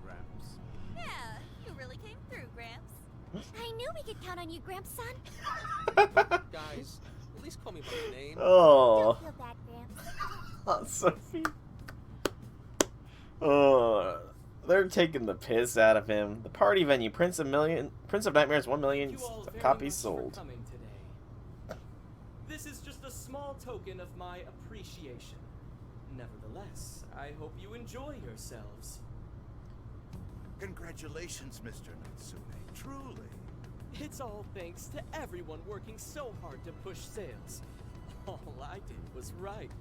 Gramps. Yeah, you really came through, Gramps. I knew we could count on you, Gramps, son. Guys, at least call me by my name. Oh, Don't feel bad, Gramps. Aunt Sophie. Oh, they're taking the piss out of him. The party venue, Prince of Nightmares, 1 million Thank you all very copies much sold. for coming today. This is just a small token of my appreciation. Nevertheless, I hope you enjoy yourselves. Congratulations, Mr. Natsume. Truly. It's all thanks to everyone working so hard to push sales. All I did was write.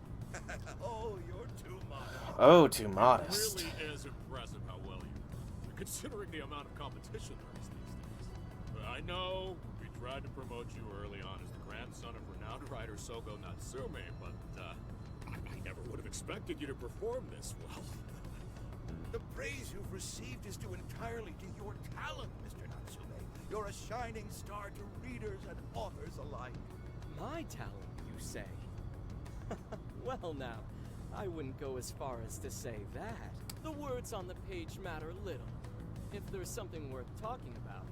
Oh, you're too modest. Oh, too modest. Really is impressive how well you do, considering the amount of competition there is these days. But I know we tried to promote you early on as the grandson of renowned writer Sogo Natsume, but I never would have expected you to perform this well. The praise you've received is due entirely to your talent, Mr. Natsume. You're a shining star to readers and authors alike. My talent, you say? Well now, I wouldn't go as far as to say that. The words on the page matter little. If there's something worth talking about,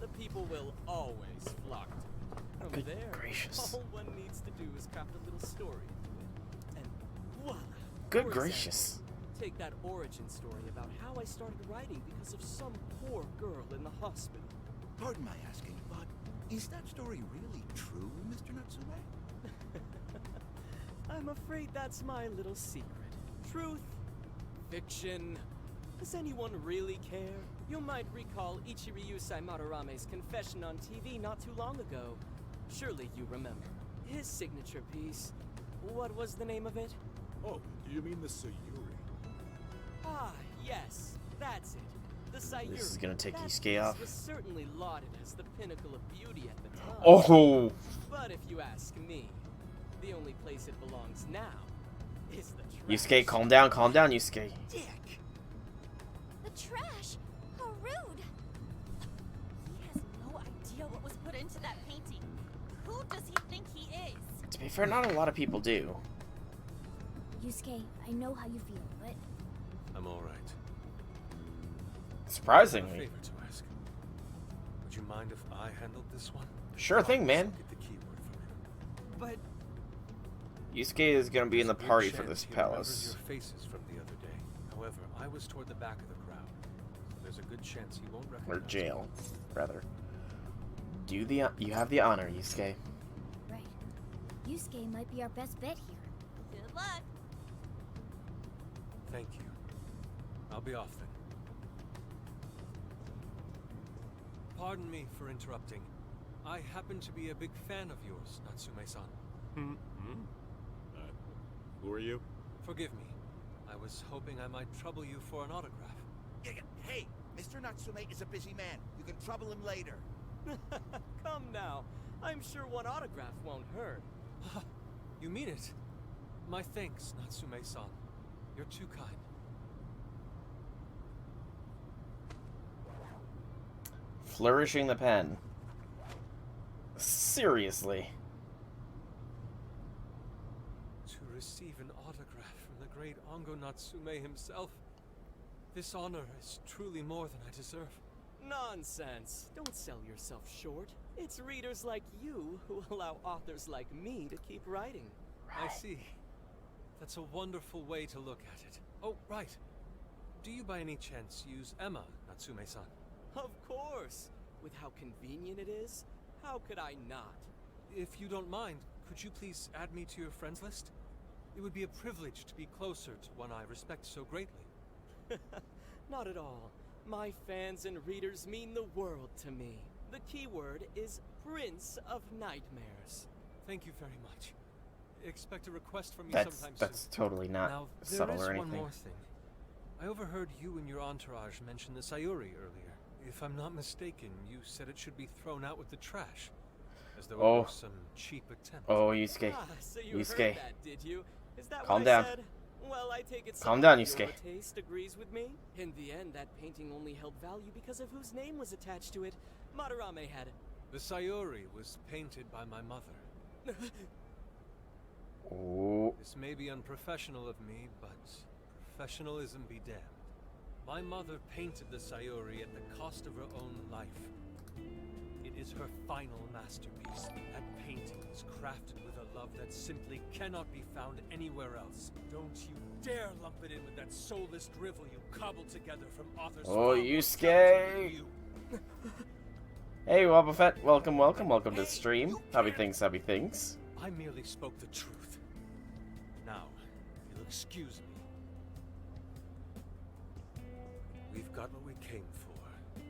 the people will always flock to it. From Good there, gracious. all one needs to do is craft a little story into it. And voila! Good For gracious. example, take that origin story about how I started writing because of some poor girl in the hospital. Pardon my asking, but is that story really true, Mr. Natsume? I'm afraid that's my little secret. Truth, fiction. Does anyone really care? You might recall Ichiryu Matarame's confession on TV not too long ago. Surely you remember. His signature piece. What was the name of it? Oh, do you mean the Sayuri? Ah, yes. That's it. The Sayuri. This is gonna take That Isuke piece off. was certainly lauded as the pinnacle of beauty at the time. Oh, But if you ask me, the only place it belongs now is the trash. Yusuke, calm down, Yusuke. Dick! The trash? How rude. He has no idea what was put into that painting. Who does he think he is? To be fair, not a lot of people do. Yusuke, I know how you feel, but I'm all right. A Surprisingly. favor to ask. Would you mind if I handled this one? Sure thing, man. Get the keyword from him. But Yusuke is gonna be in the There's a good party for chance this he remembers palace. your faces from the other day. However, I was toward the back of the crowd, so there's a good chance he won't recognize Or me. jail, rather. You have the honor, Yusuke. right. Yusuke might be our best bet here. Good luck. Thank you. I'll be off then. Pardon me for interrupting. I happen to be a big fan of yours, Natsume-san. Who are you? Forgive me. I was hoping I might trouble you for an autograph. Hey, Mr. Natsume is a busy man. You can trouble him later. come now. I'm sure one autograph won't hurt. You mean it? My thanks, Natsume-san. You're too kind. Flourishing the pen. Seriously. To receive an autograph from the great Ongo Natsume himself. This honor is truly more than I deserve. Nonsense. Don't sell yourself short. It's readers like you who allow authors like me to keep writing. I see. That's a wonderful way to look at it. Oh, right. Do you by any chance use Emma, Natsume-san? Of course. With how convenient it is, how could I not? If you don't mind, could you please add me to your friends list? It would be a privilege to be closer to one I respect so greatly. Not at all. My fans and readers mean the world to me. The keyword is Prince of Nightmares. Thank you very much. Expect a request from me That's sometime soon. totally not Now, subtle there or is anything. one more thing. I overheard you and your entourage mention the Sayuri earlier. If I'm not mistaken, you said it should be thrown out with the trash, as though Oh. it was some cheap attempt. Oh, Yusuke. Ah, so you Yusuke. heard that, did you? Is that Calm what down. I said? Well, I take it Calm someone down, of Yusuke. your taste agrees with me. In the end, that painting only held value because of whose name was attached to it. Madarame had it. The Sayuri was painted by my mother. Oh. This may be unprofessional of me, but Professionalism be damned. My mother painted the Sayuri at the cost of her own life. It is her final masterpiece. That painting is crafted with a love that simply cannot be found anywhere else. Don't you dare lump it in with that soulless drivel you cobbled together from authors. Oh, Yusuke! Hey, Wobble Fett. Welcome to the stream. Happy things. I merely spoke the truth. Now, if you'll excuse me. We've got what we came for.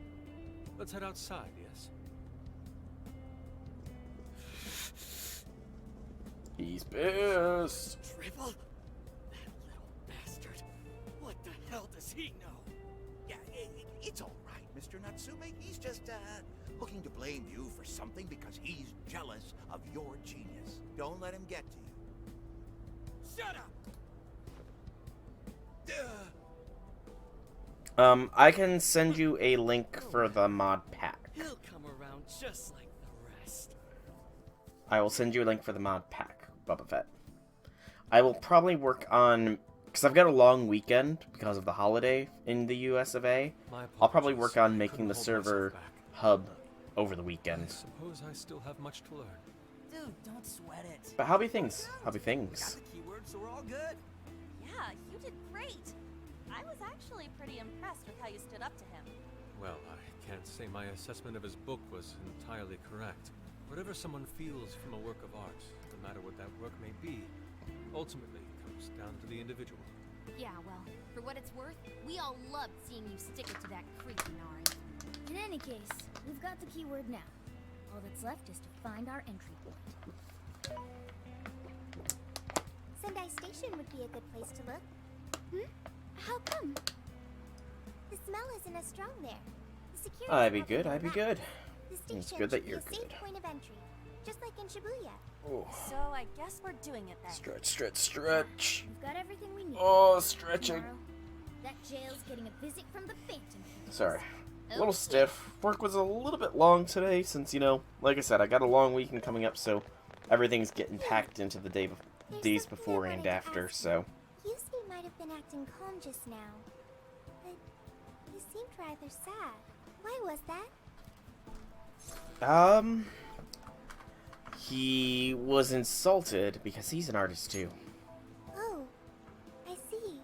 Let's head outside, yes? He's pissed. Drivel? That little bastard. What the hell does he know? Yeah, it's all right, Mr. Natsume. He's just, looking to blame you for something because he's jealous of your genius. Don't let him get to you. Shut up! I can send you a link for the mod pack. He'll come around just like the rest. I will send you a link for the mod pack, Boba Fett. I will probably work on, because I've got a long weekend because of the holiday in the US of A. I'll probably work on making the server hub over the weekend. I suppose I still have much to learn. Dude, don't sweat it. But how be things? We got the keywords, so we're all good. Yeah, you did great. I was actually pretty impressed with how you stood up to him. Well, I can't say my assessment of his book was entirely correct. Whatever someone feels from a work of art, no matter what that work may be, ultimately comes down to the individual. Yeah, well, for what it's worth, we all loved seeing you stick it to that creep, Nari. In any case, we've got the keyword now. All that's left is to find our entry point. Sendai Station would be a good place to look. How come? The smell isn't as strong there. The security I'd be good. The station It's good that should be you're a safe good. point of entry, just like in Shibuya. Oh. So I guess we're doing it then. Stretch. We've got everything we need. Oh, stretching. Tomorrow, that jail's getting a visit from the Phantom Thieves. Sorry. A little stiff. Work was a little bit long today since, like I said, I got a long weekend coming up, so everything's getting packed into the days before and after, so. Yusuke might have been acting calm just now, but he seemed rather sad. Why was that? He was insulted because he's an artist too. Oh, I see.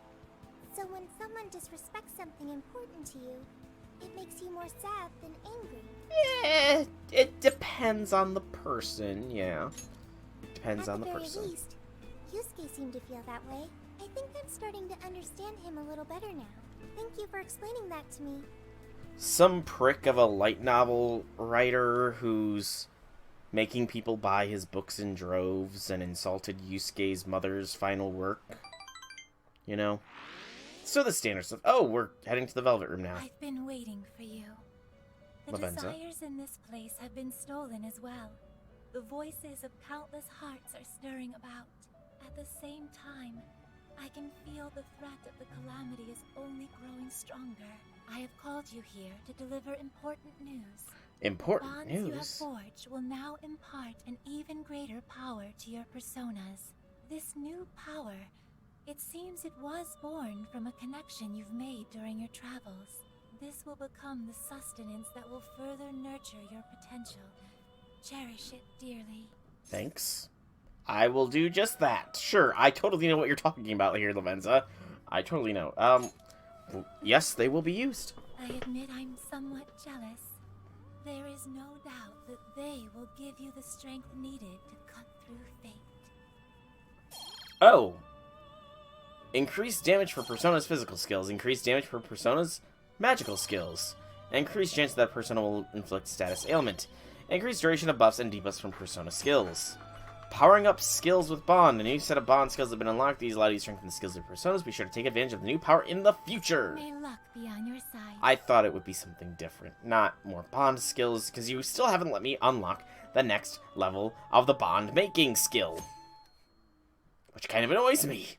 So when someone disrespects something important to you, it makes you more sad than angry. It depends on the person, yeah. Depends on the person. At the very least, Yusuke seemed to feel that way. I think I'm starting to understand him a little better now. Thank you for explaining that to me. Some prick of a light novel writer who's making people buy his books in droves and insulted Yusuke's mother's final work. So the standard stuff. Oh, we're heading to the Velvet Room now. I've been waiting for you. The Lavenza. desires in this place have been stolen as well. The voices of countless hearts are stirring about. At the same time, I can feel the threat of the calamity is only growing stronger. I have called you here to deliver important news. Important Bonds you have news? forged will now impart an even greater power to your personas. This new power, it seems it was born from a connection you've made during your travels. This will become the sustenance that will further nurture your potential. Cherish it dearly. Thanks. I will do just that. Sure, I totally know what you're talking about here, Lavenza. I totally know. Yes, they will be used. I admit I'm somewhat jealous. There is no doubt that they will give you the strength needed to cut through fate. Oh. Increased damage for Persona's physical skills. Increased damage for Persona's magical skills. Increased chance that Persona will inflict status ailment. Increased duration of buffs and debuffs from Persona skills. Powering up skills with Bond. A new set of Bond skills have been unlocked. These allow you to strengthen the skills of Personas. Be sure to take advantage of the new power in the future. May luck be on your side. I thought it would be something different. Not more Bond skills, because you still haven't let me unlock the next level of the Bond making skill. Which kind of annoys me.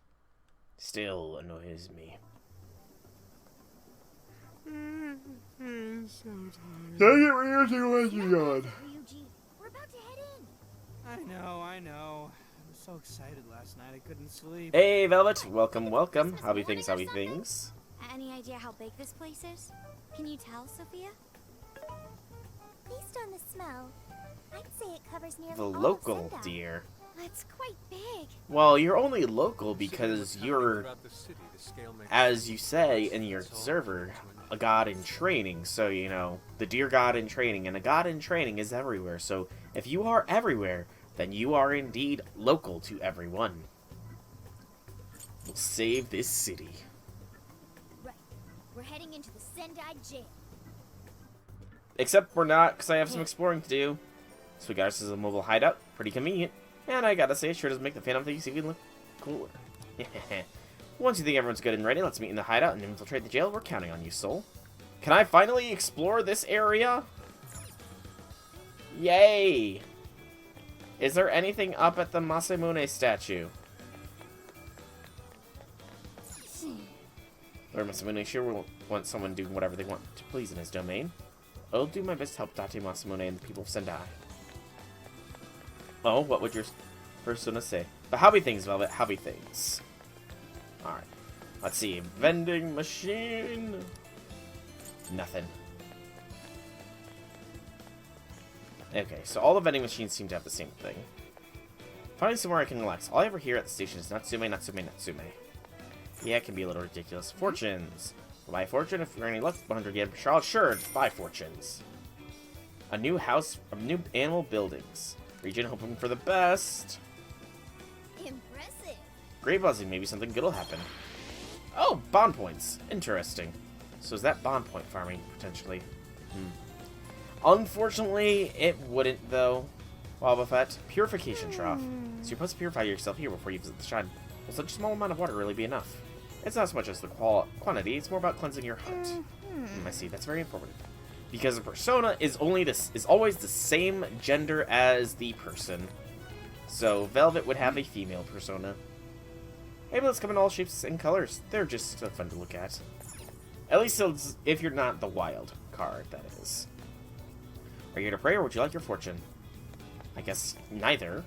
Still annoys me. So tired. Dang it, Ryuji, where'd you go? Ryuji, we're about to head in. I know. so excited last night I couldn't sleep. Hey, Velvet. Welcome, welcome. Howdy things, howdy things. Any idea how big this place is? Can you tell, Sophia? Based on the smell, I'd say it covers nearly The all of local Sendai. deer. That's quite big. Well, you're only local because you're, About the city, the scale makes as you say in your server, a god in training. So, you know, the deer god in training, and a god in training is everywhere. So, if you are everywhere, then you are indeed local to everyone. We'll save this city. Right. We're heading into the Sendai jail. Except we're not, because I have some exploring to do. So we got us as a mobile hideout. Pretty convenient. And I gotta say, it sure does make the Phantom Thieves even look cooler. Once you think everyone's good and ready, let's meet in the hideout and infiltrate the jail. We're counting on you, Soul. Can I finally explore this area? Yay! Is there anything up at the Masamune statue? Lord Masamune sure will want someone doing whatever they want to please in his domain. I'll do my best to help Date Masamune and the people of Sendai. Oh, what would your persona say? But hobby things, Velvet, hobby things. Alright. Let's see. Vending machine. Nothing. Okay, so all the vending machines seem to have the same thing. Finding somewhere I can relax. All I ever hear at the station is Natsume, Natsume, Natsume. Yeah, it can be a little ridiculous. Fortunes. Buy a fortune if you're any luck. 100 yen per child. Sure, buy fortunes. A new house, new animal buildings. Region hoping for the best. Impressive. Great buzzing, maybe something good will happen. Oh, bond points. Interesting. So is that bond point farming, potentially? Unfortunately, it wouldn't, though. Wobbuffet. Purification trough. So you're supposed to purify yourself here before you visit the shrine. Will such a small amount of water really be enough? It's not so much as the quantity, it's more about cleansing your heart. I see, that's very informative. Because a persona is always the same gender as the person. So Velvet would have a female persona. Maybe let's come in all shapes and colors. They're just fun to look at. At least if you're not the wild card, that is. Are you here to pray or would you like your fortune? I guess neither.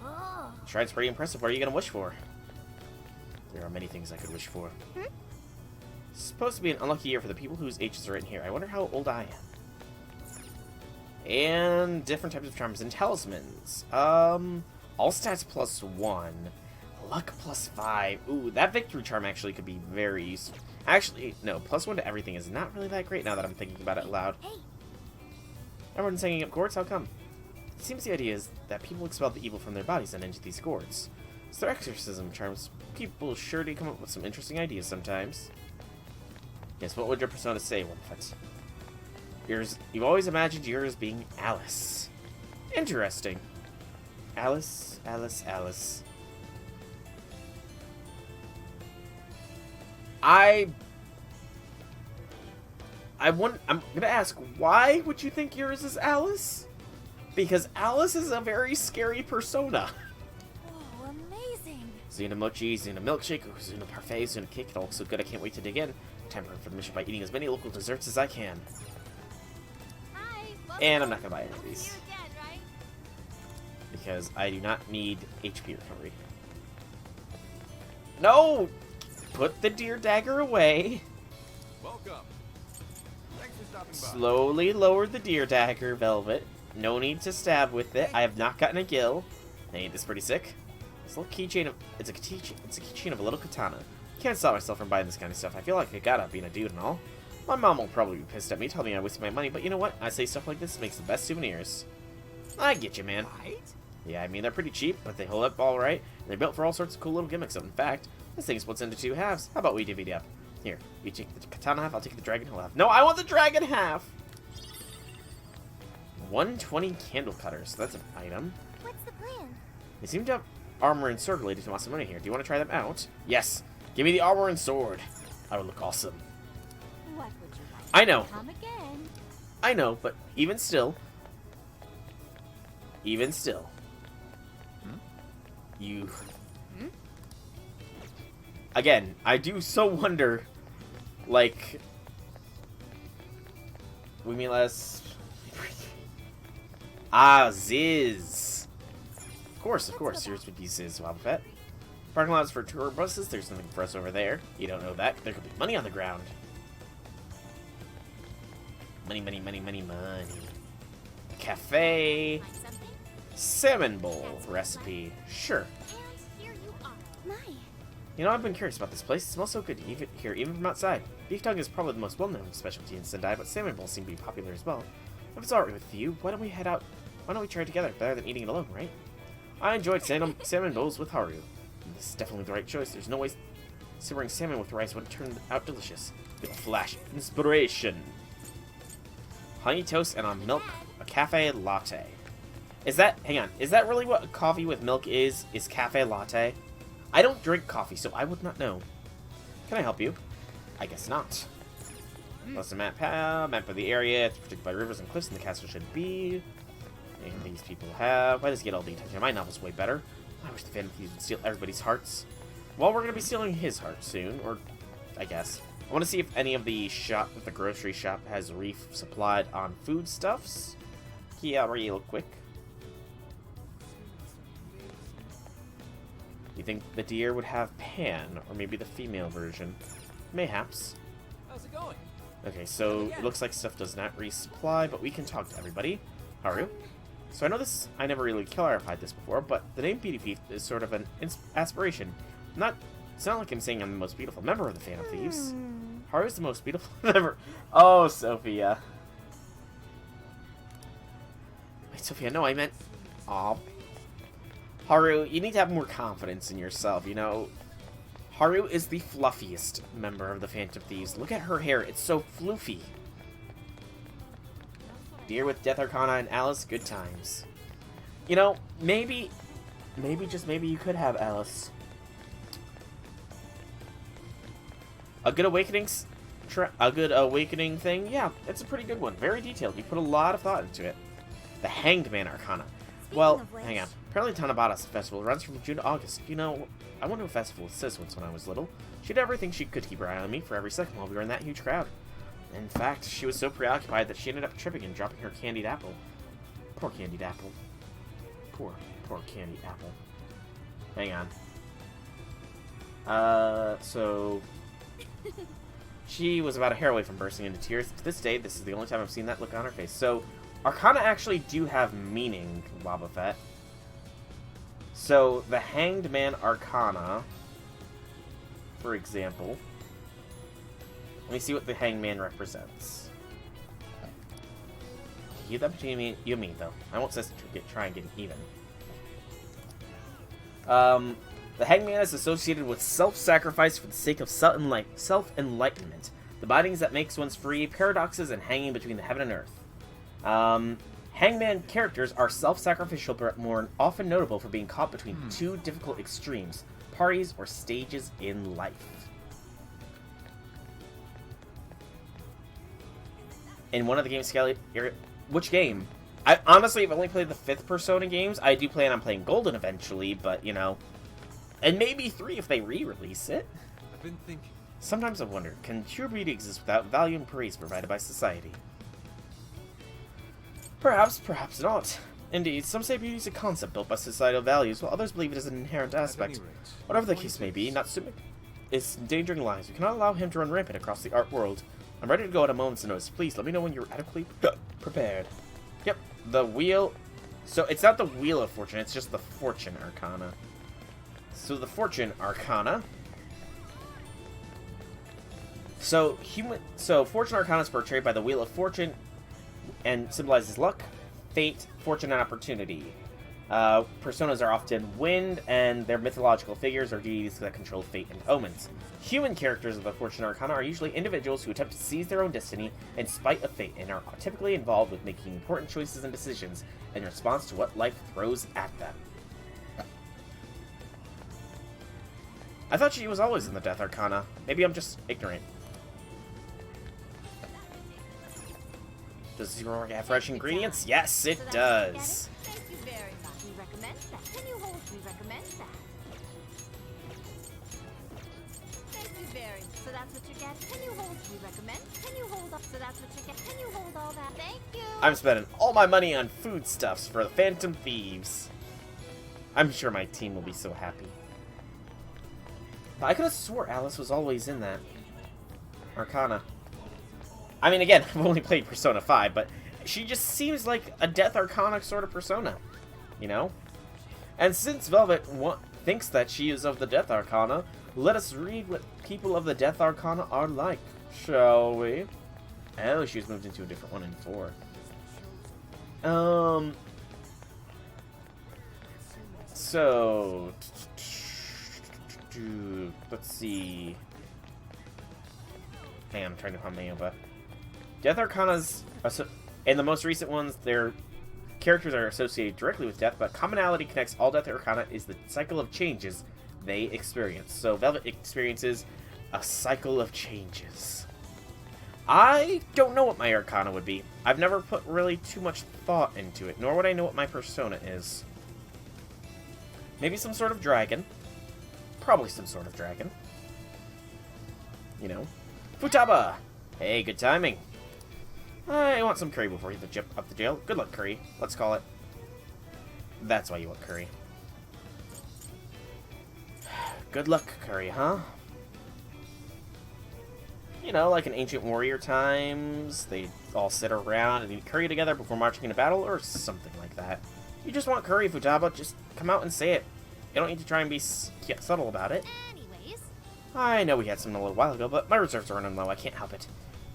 Oh. Shrine's pretty impressive. What are you going to wish for? There are many things I could wish for. It's supposed to be an unlucky year for the people whose ages are written here. I wonder how old I am. And different types of charms and talismans. All stats +1. Luck +5. Ooh, that victory charm actually could be very useful. Actually, no, +1 to everything is not really that great now that I'm thinking about it loud. Everyone's hanging up gourds? How come? It seems the idea is that people expel the evil from their bodies and into these gourds. So their exorcism charms. People sure do come up with some interesting ideas sometimes. Yes, what would your persona say, Wonfet? You've always imagined yours being Alice. Interesting. Alice, Alice, Alice. I'm gonna ask, why would you think yours is Alice? Because Alice is a very scary persona. Oh, amazing. Zuna Mochi, Zuna Milkshake, Zuna Parfait, Zuna Cake, it all looks so good I can't wait to dig in. Time for the mission by eating as many local desserts as I can. Hi. And I'm not gonna buy any of You these. again, right? Because I do not need HP recovery. No! Put the deer dagger away. Welcome. Thanks for stopping by. Slowly lower the deer dagger, Velvet. No need to stab with it. I have not gotten a gill. Ain't this pretty sick? This little keychain of it's a keychain of a little katana. Can't stop myself from buying this kind of stuff. I feel like I gotta being a dude and all. My mom will probably be pissed at me, telling me I wasted my money, but you know what? I say stuff like this makes the best souvenirs. I get you, man. Right? Yeah, I mean, they're pretty cheap, but they hold up all right. And they're built for all sorts of cool little gimmicks. In fact, this thing splits into 2 halves. How about we divvy it up? Here, you take the katana half, I'll take the dragon half. No, I want the dragon half! 120 candle cutters. That's an item. What's the plan? They seem to have armor and sword related to Masamune here. Do you want to try them out? Yes. Give me the armor and sword. I would look awesome. What would you like? I know. Come again. I know, but even still. Even still. You... Again, I do so wonder, like... We mean less... Ah, Ziz. Of course. Here's what this is, Wobble Fett. Parking lots for tour buses. There's something for us over there. You don't know that. There could be money on the ground. Money, money, money, money, money. Cafe. Salmon bowl recipe. Sure. You know, I've been curious about this place. It smells so good even from outside. Beef tongue is probably the most well-known specialty in Sendai, but salmon bowls seem to be popular as well. If it's alright with you, why don't we head out? Why don't we try it together? Better than eating it alone, right? I enjoyed salmon bowls with Haru. This is definitely the right choice. There's no way simmering salmon with rice would turn out delicious. With a flash of inspiration. Honey toast and a cafe latte. Hang on, is that really what coffee with milk is? Is cafe latte? I don't drink coffee, so I would not know. Can I help you? I guess not. Plus a map of the area. It's protected by rivers and cliffs, and the castle should be. And these people have. Why does he get all the attention? My novel's way better. I wish the Phantom Thieves would steal everybody's hearts. Well, we're gonna be stealing his heart soon, or I guess. I want to see if any of the grocery shop has reef supplied on foodstuffs. Yeah, real quick. You think the deer would have Pan, or maybe the female version? Mayhaps. How's it going? Okay, so it looks like stuff does not resupply, but we can talk to everybody. Haru? So I know this, I never really clarified this before, but the name Beauty Thief is sort of an aspiration. It's not like I'm saying I'm the most beautiful member of the Phantom Thieves. Haru's the most beautiful member. Oh, Sophia. Wait, Sophia, no, I meant... Aw. Haru, you need to have more confidence in yourself, you know? Haru is the fluffiest member of the Phantom Thieves. Look at her hair, it's so floofy. Deer with Death Arcana and Alice, good times. You know, maybe just maybe you could have Alice. A good awakening thing? Yeah, it's a pretty good one. Very detailed. You put a lot of thought into it. The Hanged Man Arcana. Well, hang on. Apparently Tanabata's festival runs from June to August. You know, I went to a festival with Sis once when I was little. She did everything she could to keep her eye on me for every second while we were in that huge crowd. In fact, she was so preoccupied that she ended up tripping and dropping her candied apple. Poor candied apple. Poor candied apple. Hang on. So... She was about a hair away from bursting into tears. To this day, this is the only time I've seen that look on her face. So, Arcana actually do have meaning, Wobble Fett. So, the Hanged Man Arcana, for example. Let me see what the Hanged Man represents. Keep that between me, you and me, though. I won't try and get even. The Hanged Man is associated with self-sacrifice for the sake of self-enlightenment. The bindings that makes one's free, paradoxes, and hanging between the heaven and earth. Hangman characters are self-sacrificial but more often notable for being caught between two difficult extremes, parties or stages in life. In one of the games, which game? I honestly have only played the 5th Persona games. I do plan on playing Golden eventually, but you know, and maybe 3 if they re-release it. I've been thinking. Sometimes I've wondered, can true beauty exist without value and praise provided by society? Perhaps, perhaps not. Indeed, some say beauty is a concept built by societal values, while others believe it is an inherent aspect. Whatever the case may be, Natsume is endangering lives. We cannot allow him to run rampant across the art world. I'm ready to go at a moment's notice. Please, let me know when you're adequately prepared. Yep, the wheel... So, it's not the Wheel of Fortune, it's just the Fortune Arcana. So, the Fortune Arcana... So, Fortune Arcana is portrayed by the Wheel of Fortune and symbolizes luck, fate, fortune, and opportunity. Personas are often wind, and their mythological figures are deities that control fate and omens. Human characters of the Fortune Arcana are usually individuals who attempt to seize their own destiny in spite of fate, and are typically involved with making important choices and decisions in response to what life throws at them. I thought she was always in the Death Arcana. Maybe I'm just ignorant. Does Zero have fresh ingredients? Yes, it does. Thank you very much. We recommend that. Can you hold? We recommend that. Thank you very much. So that's what you get. Can you hold? We recommend. Can you hold up? So that's what you get. Can you hold all that? Thank you. I'm spending all my money on foodstuffs for the Phantom Thieves. I'm sure my team will be so happy. But I could have swore Alice was always in that. Arcana. I mean, again, I've only played Persona 5, but she just seems like a Death Arcana sort of persona. You know? And since Velvet thinks that she is of the Death Arcana, let us read what people of the Death Arcana are like, shall we? Oh, she was moved into a different one in 4. So... let's see... Hang on, I'm trying to find my Nova. Death Arcanas... In the most recent ones, their characters are associated directly with death, but commonality connects all Death Arcana is the cycle of changes they experience. So Velvet experiences a cycle of changes. I don't know what my Arcana would be. I've never put really too much thought into it, nor would I know what my persona is. Maybe some sort of dragon. Probably some sort of dragon. You know. Futaba! Hey, good timing. I want some curry before you jump up the jail. Good luck, curry. Let's call it. That's why you want curry. Good luck, curry, huh? You know, like in ancient warrior times, they all sit around and eat curry together before marching into battle, or something like that. You just want curry, Futaba. Just come out and say it. You don't need to try and be subtle about it. Anyways. I know we had some a little while ago, but my reserves are running low. I can't help it.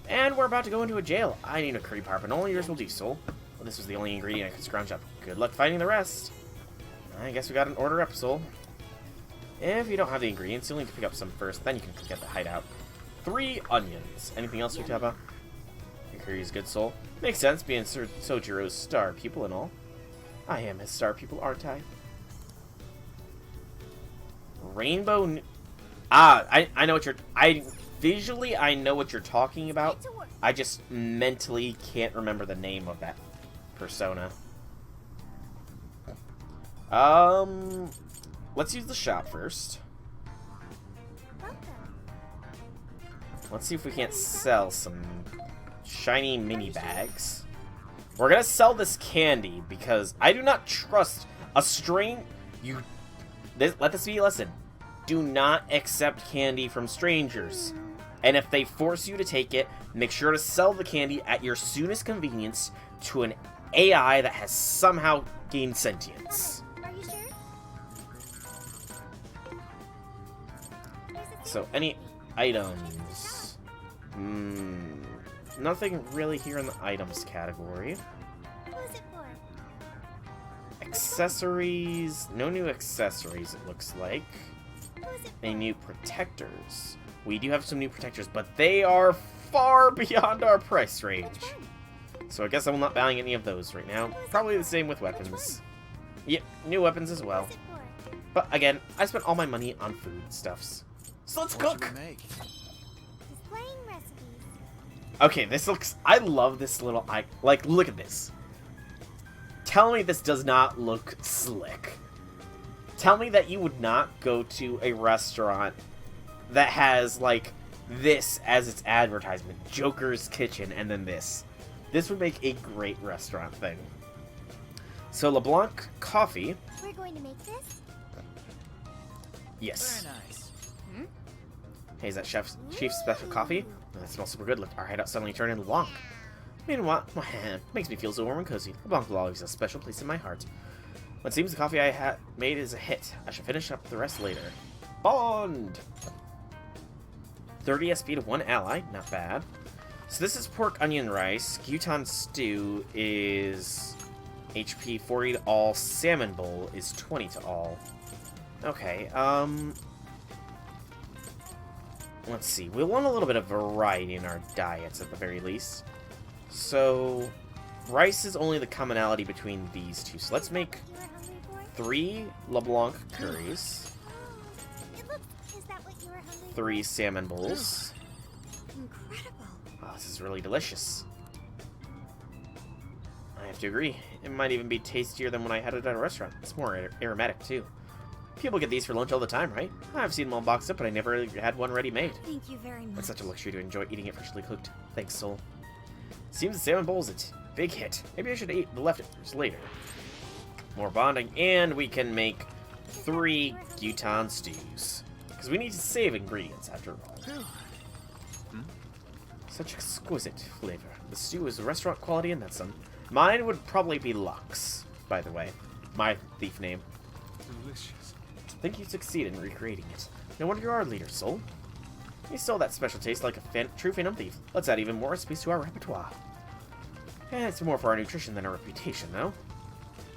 And we're about to go into a jail. I need a curry part, but only yours will do, Soul. Well, this was the only ingredient I could scrounge up. Good luck finding the rest. I guess we got an order up, Soul. If you don't have the ingredients, you'll need to pick up some first, then you can get the hideout. 3 onions. Anything else, Futaba? Your curry is good, Soul. Makes sense, being Sojiro's star pupil and all. I am his star pupil, aren't I? Rainbow... I know what you're... Visually, I know what you're talking about. I just mentally can't remember the name of that persona. Let's use the shop first. Let's see if we can't sell some shiny mini bags. We're gonna sell this candy because I do not trust a let this be a lesson. Do not accept candy from strangers. And if they force you to take it, make sure to sell the candy at your soonest convenience to an AI that has somehow gained sentience. Are you sure? So, any items? Nothing really here in the items category. Who's it for? Accessories. No new accessories, it looks like. Any new protectors. We do have some new protectors, but they are far beyond our price range. So I guess I will not buying any of those right now. Probably the same with weapons. Yep, new weapons as well. But again, I spent all my money on food stuffs. So let's cook! Okay, this looks... I love this little... Like, look at this. Tell me this does not look slick. Tell me that you would not go to a restaurant that has, like, this as its advertisement. Joker's Kitchen, and then this. This would make a great restaurant thing. So, Leblanc Coffee. We're going to make this? Yes. Very nice. Hey, is that Chief's special coffee? Oh, that smells super good. Look, our hideout suddenly turned into Leblanc. Meanwhile, makes me feel so warm and cozy. Leblanc will always have a special place in my heart. It seems the coffee I made is a hit. I should finish up the rest later. Bond! 30 SP to 1 ally. Not bad. So this is pork onion rice. Gyutan stew is HP 40 to all. Salmon bowl is 20 to all. Okay, let's see. We want a little bit of variety in our diets at the very least. So, rice is only the commonality between these two. So let's make 3 LeBlanc curries. 3 salmon bowls. Incredible. Oh, this is really delicious. I have to agree. It might even be tastier than when I had it at a restaurant. It's more aromatic, too. People get these for lunch all the time, right? I've seen them all boxed up, but I never had one ready-made. Thank you very much. It's such a luxury to enjoy eating it freshly cooked. Thanks, Soul. Seems the salmon bowl's a big hit. Maybe I should eat the leftovers later. more bonding, and we can make 3 Gyutan stews. Because we need to save ingredients, after all. Such exquisite flavor. The stew is restaurant quality and then some. Mine would probably be Lux, by the way. My thief name. Delicious. I think you succeeded in recreating it. No wonder you're our leader, Soul. You stole that special taste like a true Phantom Thief. Let's add even more recipes to our repertoire. It's more for our nutrition than our reputation, though.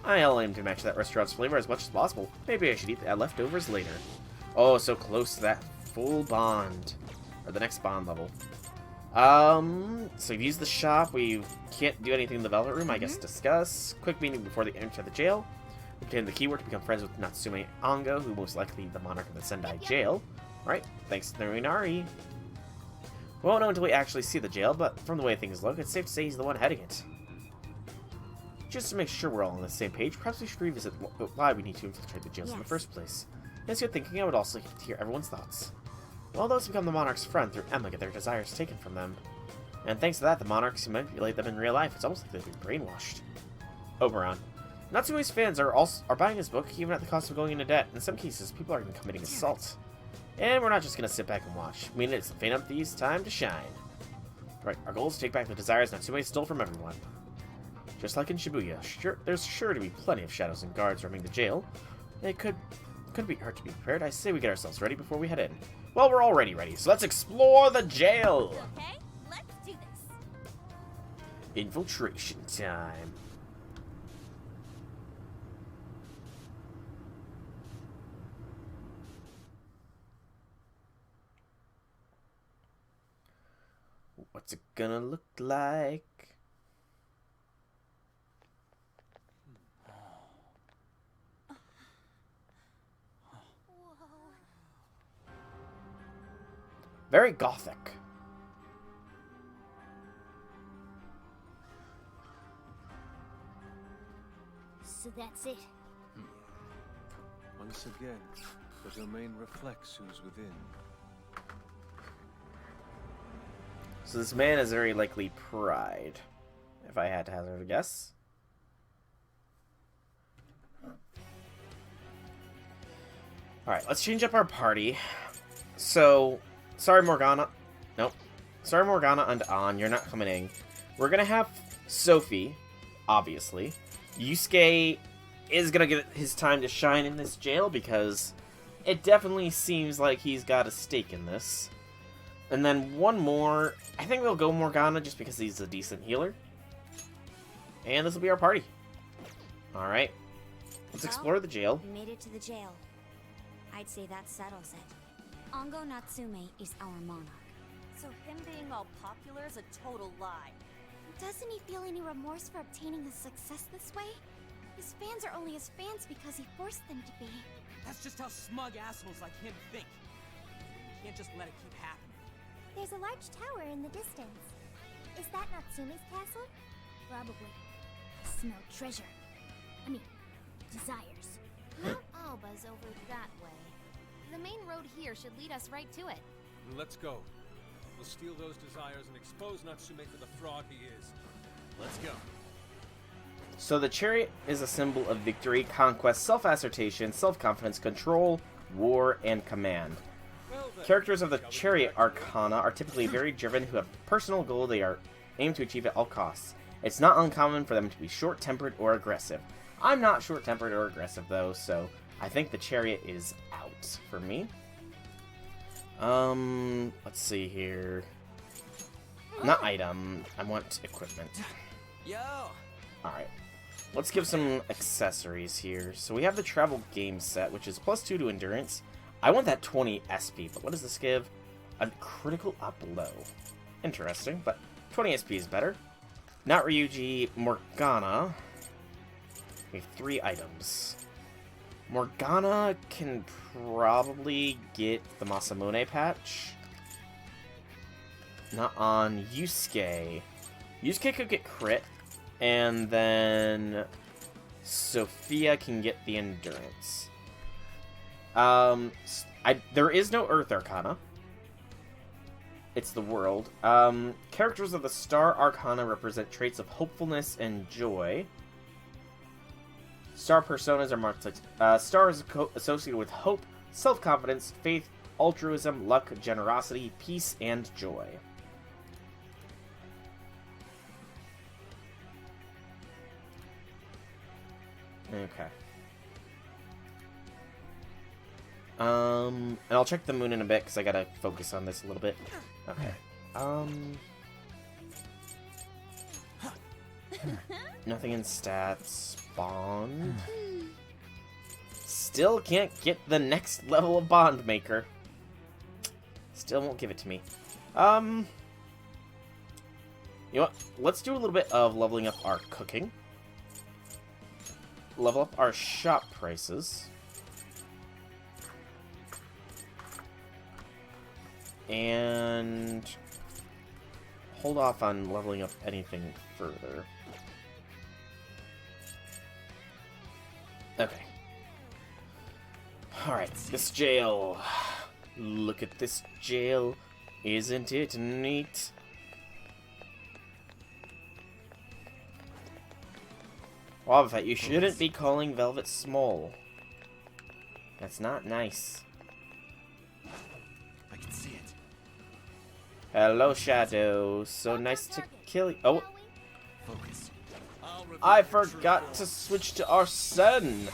I'll aim to match that restaurant's flavor as much as possible. Maybe I should eat the leftovers later. Oh, so close to that full bond. Or the next bond level. So we've used the shop. We can't do anything in the Velvet Room. I guess discuss. Quick meeting before the entry of the jail. Obtain the keyword to become friends with Natsume Ango, who most likely the monarch of the Sendai jail. Alright, thanks to Narinari. We won't know until we actually see the jail, but from the way things look, it's safe to say he's the one heading it. Just to make sure we're all on the same page, perhaps we should revisit why we need to infiltrate the jails in the first place. As you're thinking, I would also like to hear everyone's thoughts. Well, those become the monarch's friend through Emma get their desires taken from them. And thanks to that, the monarchs who manipulate them in real life, it's almost like they've been brainwashed. Oberon. Natsume's fans are buying his book, even at the cost of going into debt. In some cases, people are even committing assault. And we're not just going to sit back and watch. I mean, it's the Phantom Thieves' time to shine. Right, our goal is to take back the desires Natsume stole from everyone. Just like in Shibuya, there's sure to be plenty of shadows and guards roaming the jail. It could be hard to be prepared. I say we get ourselves ready before we head in. Well, we're already ready, so let's explore the jail! Okay, let's do this. Infiltration time. What's it gonna look like? Very gothic. So that's it. Once again, the domain reflects who's within. So this man is very likely Pride, if I had to hazard a guess. Alright, let's change up our party. So, sorry Morgana. Nope. Sorry Morgana and An, you're not coming in. We're gonna have Sophie, obviously. Yusuke is gonna get his time to shine in this jail because it definitely seems like he's got a stake in this. And then one more, I think we'll go Morgana just because he's a decent healer. And this will be our party. Alright. Let's explore the jail. We made it to the jail. I'd say that settles it. Ango Natsume is our monarch. So him being all popular is a total lie. Doesn't he feel any remorse for obtaining his success this way? His fans are only his fans because he forced them to be. That's just how smug assholes like him think. You can't just let it keep happening. There's a large tower in the distance. Is that Natsume's castle? Probably. I smell treasure. I mean, desires. Mount Alba's over that way. The main road here should lead us right to it. Let's go. We'll steal those desires and expose Natsume for the fraud he is. Let's go. So the chariot is a symbol of victory, conquest, self-assertion, self-confidence, control, war, and command. Characters of the chariot arcana are typically very driven, who have a personal goal they are aim to achieve at all costs. It's not uncommon for them to be short-tempered or aggressive. I'm not short-tempered or aggressive though, so I think the chariot is out for me. Let's see here. Not item. I want equipment. Yo! Alright. Let's give some accessories here. So we have the travel game set, which is +2 to endurance. I want that 20 SP, but what does this give? A critical up low. Interesting, but 20 SP is better. Not Ryuji, Morgana. We have 3 items. Morgana can probably get the Masamune patch. Not on Yusuke. Yusuke could get crit, and then Sophia can get the endurance. There is no Earth Arcana. It's the world. Characters of the Star Arcana represent traits of hopefulness and joy. Star personas are marked like stars associated with hope, self-confidence, faith, altruism, luck, generosity, peace, and joy. Okay. And I'll check the moon in a bit, because I gotta focus on this a little bit. Okay. Nothing in stats. Bond. Still can't get the next level of Bond Maker. Still won't give it to me. You know what? Let's do a little bit of leveling up our cooking. Level up our shop prices. And hold off on leveling up anything further. Okay. Alright, this jail. Look at this jail. Isn't it neat? Wobbuffet, you shouldn't be calling Velvet small. That's not nice. I can see it. Hello, Shadow. So nice to kill you. Oh, Focus. I forgot to switch to Arsene.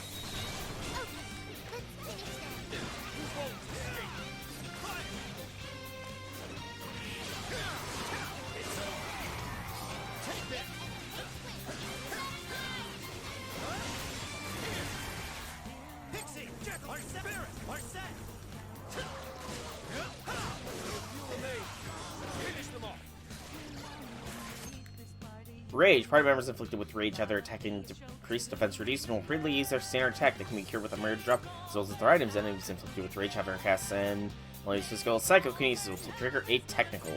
Rage. Party members inflicted with rage have their attacking decreased defense reduced and will freely use their standard attack that can be cured with a murder drop, as well as their items. Enemies inflicted with rage have their casts and only use physical. Psychokinesis will trigger a technical.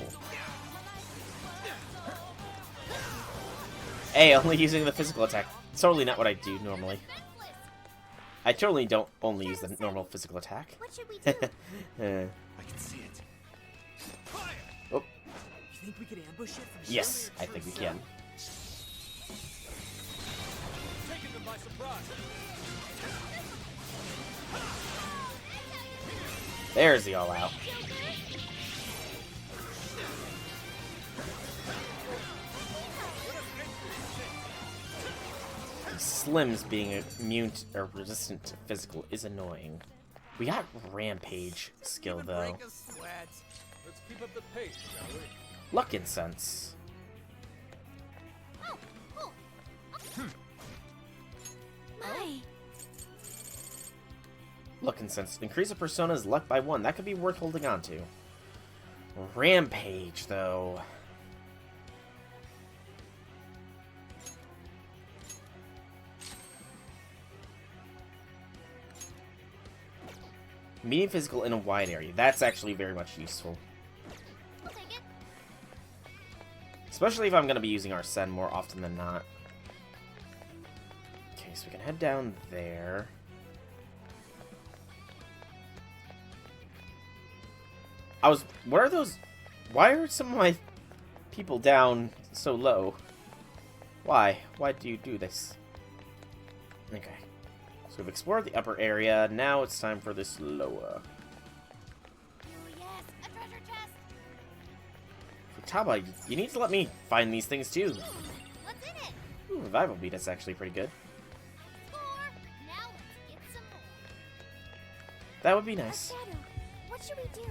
Hey, only using the physical attack. Totally not what I do normally. I totally don't only use the normal physical attack. What should we do? I can see it. Oh. You think we could ambush it from Yes, I think we can. Taking them by surprise. There's the all-out. Slims being immune or resistant to physical is annoying. We got Rampage skill though. Let's keep up the pace, shall we? Luck Incense. My. Luck Incense. Increase a persona's luck by 1. That could be worth holding on to. Rampage though. Medium physical in a wide area. That's actually very much useful. We'll take it. Especially if I'm going to be using Arsene more often than not. Okay, so we can head down there. What are those? Why are some of my people down so low? Why? Why do you do this? Okay. So we've explored the upper area. Now it's time for this lower. Oh yes, a treasure chest. Futaba, you need to let me find these things too. What's in it? Ooh, Revival Beat is actually pretty good. Score. Now let's get some more. That would be nice. Shadow, what should we do?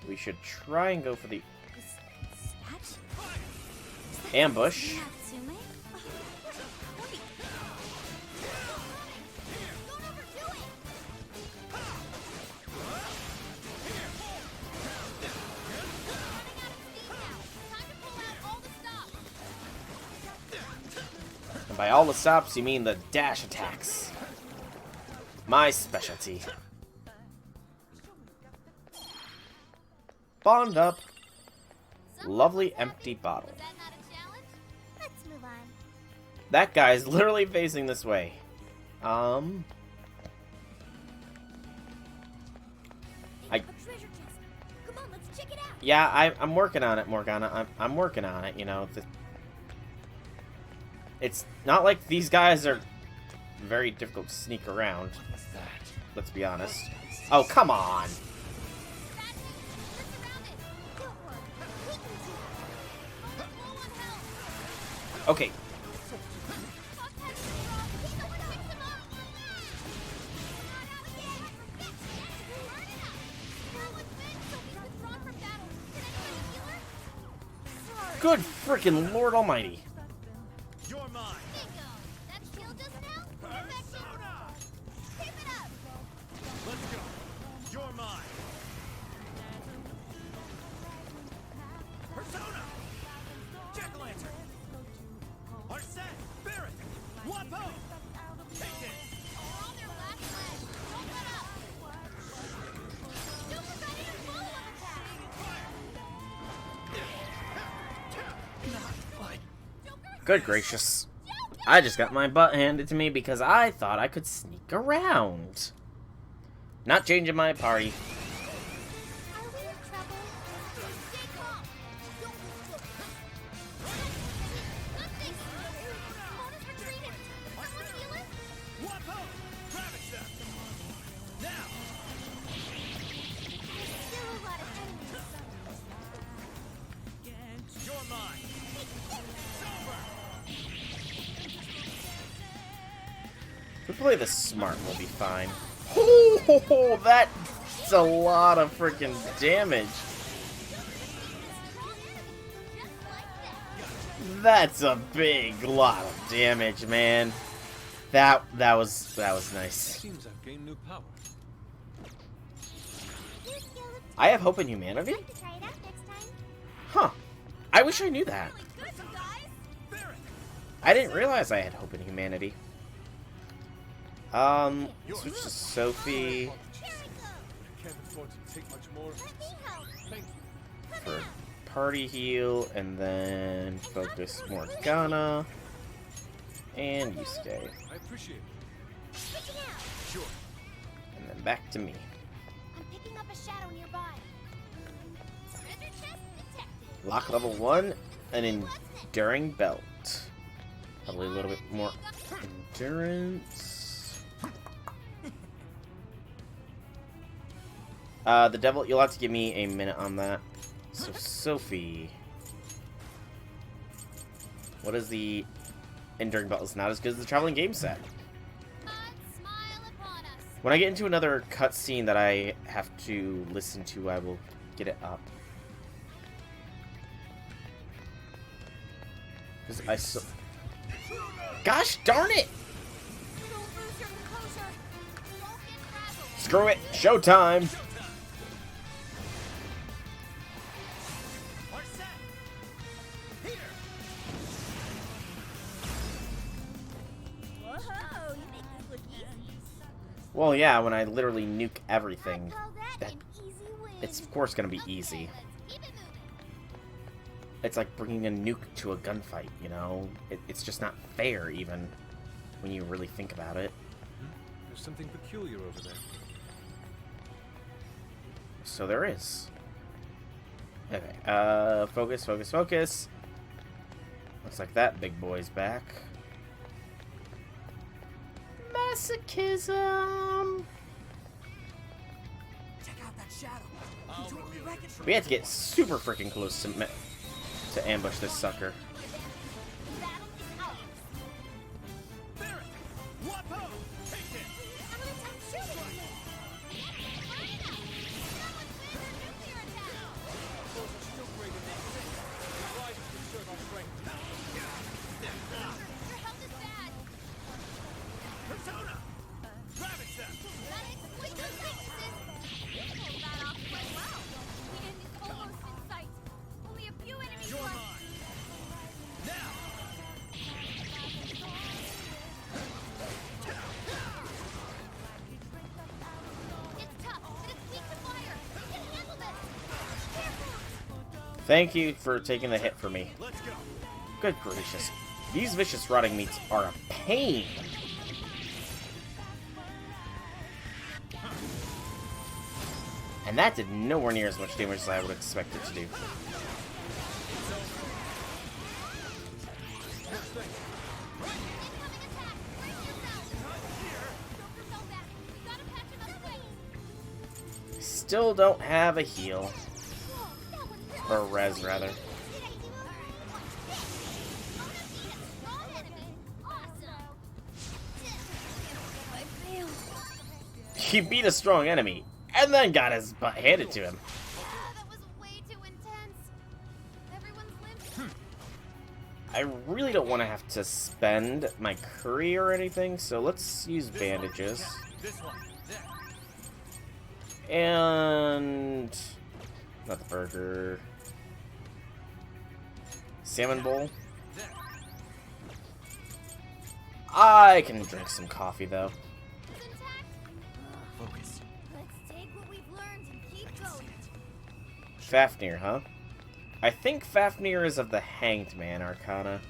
We should try and go for the Statue? ambush. Natsume? Wait. Don't overdo it. And by all the stops, you mean the dash attacks. My specialty. Bond up. Lovely empty bottle. Was that not a challenge? Let's move on. That guy's literally facing this way. A treasure chest. Come on, let's check it out. Yeah, I'm working on it, Morgana. I'm working on it, you know. It's not like these guys are very difficult to sneak around. Let's be honest. Oh, come on! Okay. Good freaking Lord Almighty. You're mine. Let's go. You're mine. Persona. Jack-o'-lantern. Arset. Barret. Wapo. Take it. Good gracious. I just got my butt handed to me because I thought I could sneak around. Not changing my party. If we play this smart, we'll be fine. Oh, that's a lot of freaking damage. That's a big lot of damage, man. That was nice. Seems I've gained new power. I have hope in humanity? Huh. I wish I knew that. I didn't realize I had hope in humanity. Switch to Sophie. Can't afford to take much more. Thank you. For party heal, and then focus Morgana. And Yusuke. I appreciate it. Sure. And then back to me. I'm picking up a shadow nearby. Treasure chest detected. Lock level 1, an enduring belt. Probably a little bit more endurance. The devil, you'll have to give me a minute on that. So, Sophie. What is the enduring belt? It's not as good as the traveling game set. When I get into another cutscene that I have to listen to, I will get it up. Because I so... Gosh darn it! Screw it! Showtime! Well, yeah, when I literally nuke everything, it's of course gonna be easy. It's like bringing a nuke to a gunfight, you know? It's just not fair, even, when you really think about it. There's something peculiar over there. So there is. Okay, focus, focus, focus. Looks like that big boy's back. Masochism! Check out that shadow. We have to get super freaking close to ambush this sucker. Thank you for taking the hit for me. Good gracious. These vicious rotting meats are a pain. And that did nowhere near as much damage as I would expect it to do. still don't have a heal. Or a res, rather. He beat a strong enemy, and then got his butt handed to him. That was way too intense. Everyone's limping. I really don't want to have to spend my curry or anything, so let's use bandages. And... not the burger. Salmon bowl. I can drink some coffee, though. Focus. Let's take what we've learned and keep going. Fafnir, huh? I think Fafnir is of the Hanged Man Arcana.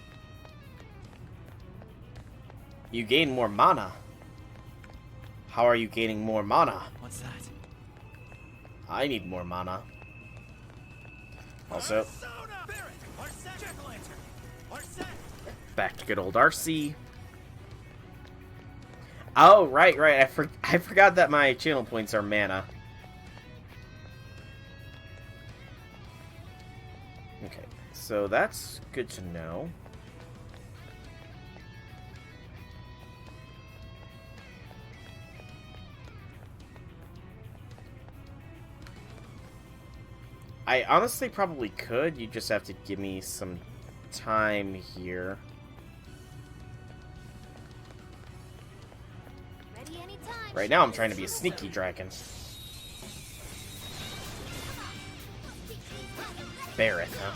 You gain more mana. How are you gaining more mana? What's that? I need more mana. Also, back to good old RC. Oh, right. I forgot that my channel points are mana. Okay, so that's good to know. I honestly probably could. You just have to give me some time here. Ready anytime. Right now I'm trying to be a sneaky dragon. Barrett, huh?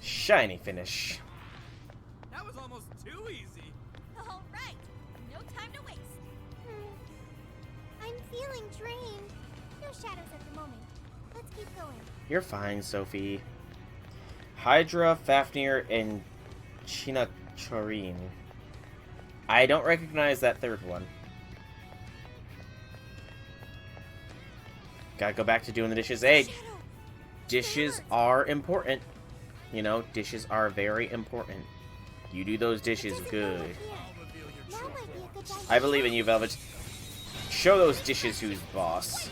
Shiny finish. That was almost too easy. All right, no time to waste. I'm feeling drained. No shadows at the moment. Let's keep going. You're fine, Sophie. Hydra, Fafnir, and Chinachorin. I don't recognize that third one. Gotta go back to doing the dishes. Hey, dishes are important. You know, dishes are very important. You do those dishes good. I believe in you, Velvet. Show those dishes who's boss.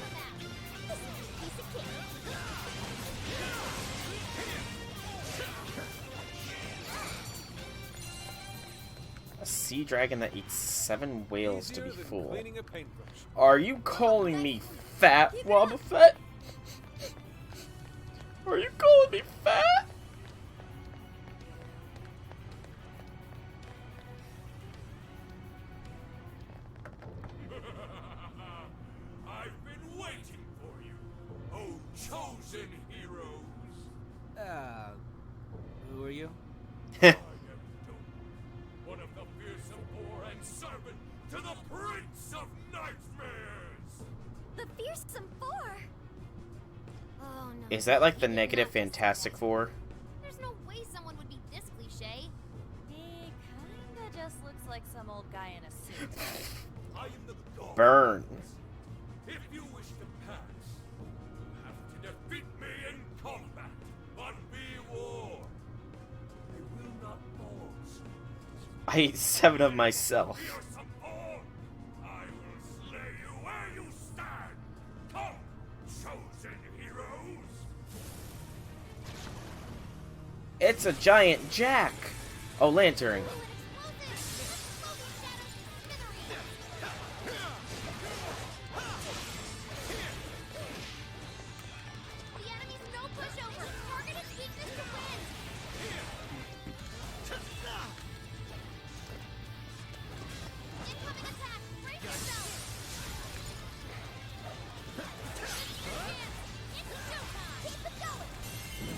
A sea dragon that eats 7 whales to be full. Are you calling me fat, Wobbuffet? Are you calling me fat? I've been waiting for you, oh chosen heroes. Who are you? I am Doom, one of the fearsome poor and servant to the Prince of Nightmares. The fearsome four. Oh no. Is that like the negative Fantastic Four? There's no way someone would be this cliche. He kinda just looks like some old guy in a suit. I am the god. Burn. If you wish to pass, you have to defeat me in combat on B-War. I will not pause. I ate 7 of myself. Fearsome foe, I will slay you where you stand. Come, chosen heroes. It's a giant jack. Oh, lantern.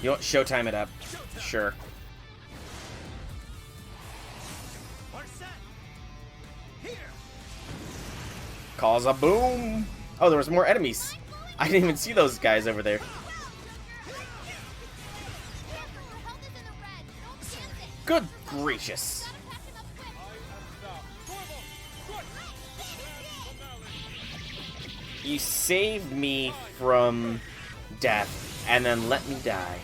You want showtime it up? Sure. Cause a boom! Oh, there was more enemies. I didn't even see those guys over there. Good gracious. You saved me from death, and then let me die.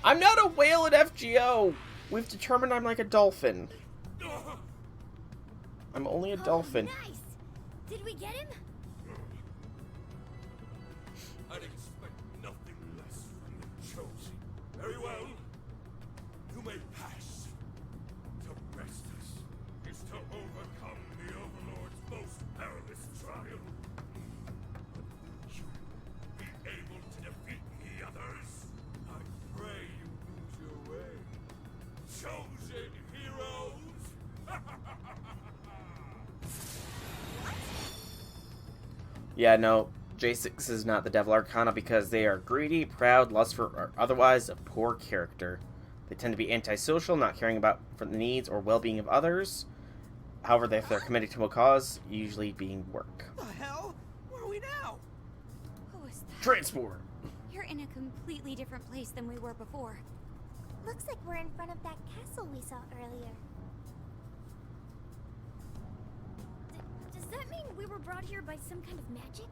I'm not a whale at FGO! We've determined I'm like a dolphin. I'm only a dolphin. Nice! Did we get him? I'd expect nothing less from the chosen. Very well. You may pass. To rest us is to overcome the Overlord's most perilous trial. But will you be able to defeat the others? I pray you lose your way. Chosen heroes! Yeah, no, J6 is not the Devil Arcana because they are greedy, proud, lustful, or otherwise a poor character. They tend to be antisocial, not caring about for the needs or well-being of others. However, if they're committed to a cause, usually being work. What the hell? Where are we now? Who is that? Transport! You're in a completely different place than we were before. Looks like we're in front of that castle we saw earlier. Does that mean we were brought here by some kind of magic?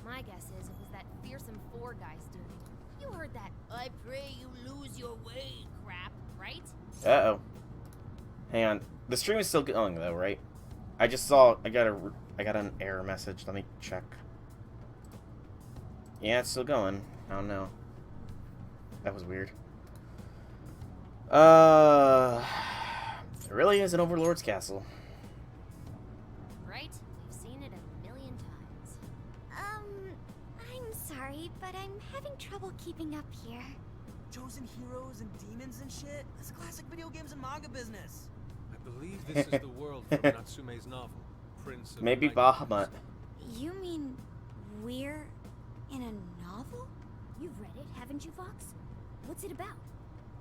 My guess is it was that fearsome four guys doing. You heard that "I pray you lose your way" crap, right? Uh-oh. Hang on. The stream is still going, though, right? I just saw... I got an error message. Let me check. Yeah, it's still going. I don't know. That was weird. It really is an Overlord's castle. Right? We've seen it a million times. I'm sorry, but I'm having trouble keeping up here. Chosen heroes and demons and shit? That's classic video games and manga business. I believe this is the world from Natsume's novel, Prince of Maybe Night. Bahamut. You mean we're in a novel? You've read it, haven't you, Fox? What's it about?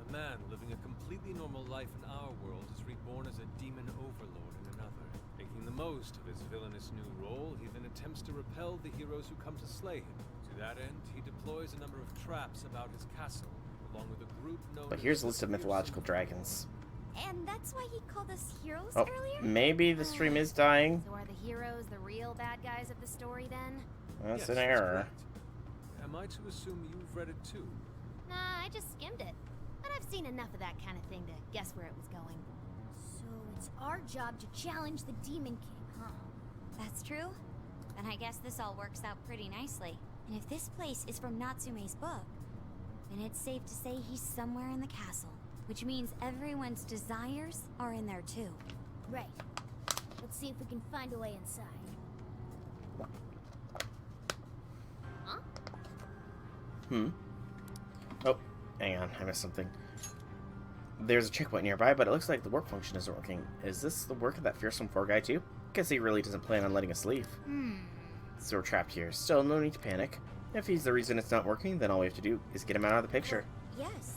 A man living a completely normal life in our world is reborn as a demon overlord in another. Making the most of his villainous new role, he then attempts to repel the heroes who come to slay him. To that end, he deploys a number of traps about his castle, along with a group known But here's as a list of mythological dragons. And that's why he called us heroes Oh, earlier? maybe the stream is dying. So are the heroes the real bad guys of the story then? That's Yes, an that's error. correct. Am I to assume you've read it too? Nah, I just skimmed it. But I've seen enough of that kind of thing to guess where it was going. So it's our job to challenge the Demon King, huh? That's true? Then I guess this all works out pretty nicely. And if this place is from Natsume's book, then it's safe to say he's somewhere in the castle. Which means everyone's desires are in there too. Right. Let's see if we can find a way inside. Huh? Oh, hang on. I missed something. There's a checkpoint nearby, but it looks like the work function isn't working. Is this the work of that fearsome four guy too? Guess he really doesn't plan on letting us leave. So we're trapped here. Still, no need to panic. If he's the reason it's not working, then all we have to do is get him out of the picture. Yes.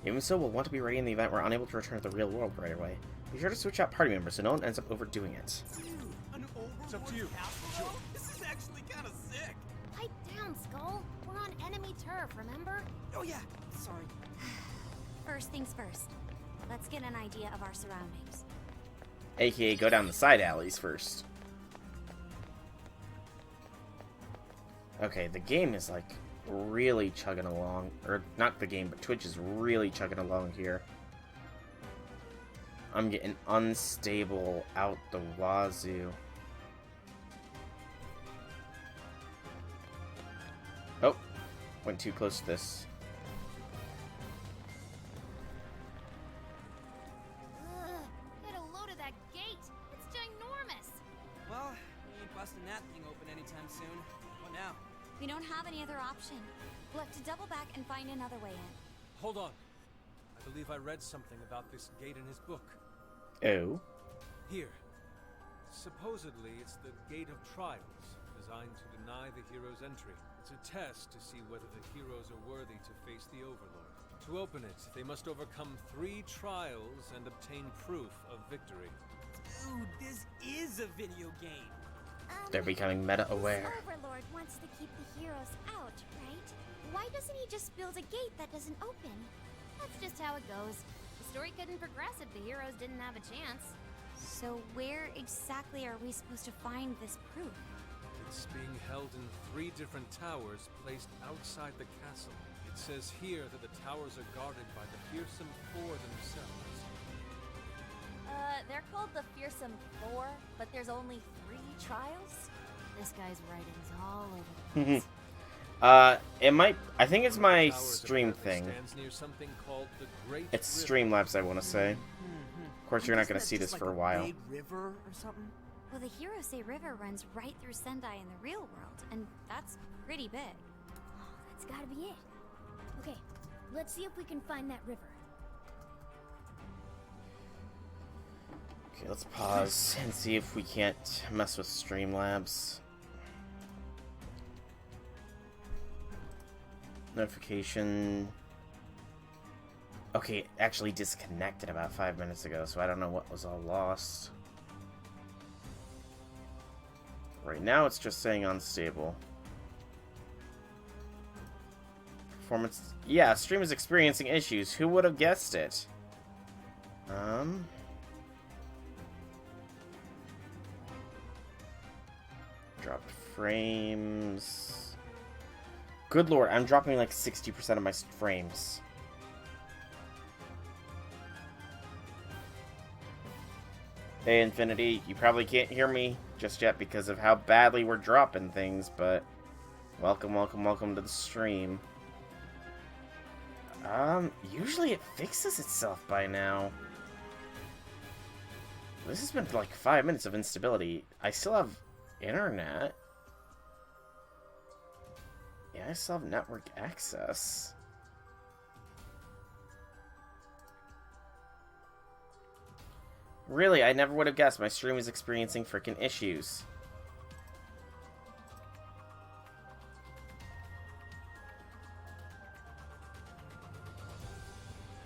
Even so, we'll want to be ready in the event we're unable to return to the real world right away. Be sure to switch out party members so no one ends up overdoing it. Dude, an It's up to you. castle? This is actually kind of sick. Pipe down, Skull. We're on enemy turf, remember? Oh yeah, sorry. First things first. Let's get an idea of our surroundings. AKA go down the side alleys first. Okay, the game is like really chugging along. Or not the game, but Twitch is really chugging along here. I'm getting unstable out the wazoo. Oh, went too close to this. Ugh, get a load of that gate. It's ginormous. Well, we ain't busting that thing open anytime soon. What now? We don't have any other option. We'll have to double back and find another way in. Hold on. I believe I read something about this gate in his book. Oh. Here. Supposedly, it's the Gate of Trials, designed to deny the heroes entry. It's a test to see whether the heroes are worthy to face the Overlord. To open it, they must overcome 3 trials and obtain proof of victory. Dude, this is a video game. They're becoming meta-aware. This Overlord wants to keep the heroes out, right? Why doesn't he just build a gate that doesn't open? That's just how it goes. The story couldn't progress if the heroes didn't have a chance. So where exactly are we supposed to find this proof? It's being held in 3 different towers placed outside the castle. It says here that the towers are guarded by the fearsome Four themselves. They're called the Fearsome Four, but there's only 3 trials? This guy's writing's all over the place. It might. I think it's my Towers stream apparently thing. stands near something called the Great It's River. Streamlabs, I want to say. Of course, you're not going to see this for a while. Big river or something? Well, the Hirose River runs right through Sendai in the real world, and that's pretty big. Oh, that's gotta be it. Okay, let's see if we can find that river. Okay, let's pause and see if we can't mess with Streamlabs. Notification. Okay, it actually disconnected about 5 minutes ago, so I don't know what was all lost. Right now, it's just saying unstable. Performance. Yeah, stream is experiencing issues. Who would have guessed it? Dropped frames. Good lord, I'm dropping like 60% of my frames. Hey, Infinity, you probably can't hear me just yet because of how badly we're dropping things, but welcome, welcome, welcome to the stream. Usually it fixes itself by now. This has been like 5 minutes of instability. I still have internet. Yeah, I still have network access. Really, I never would have guessed my stream is experiencing freaking issues.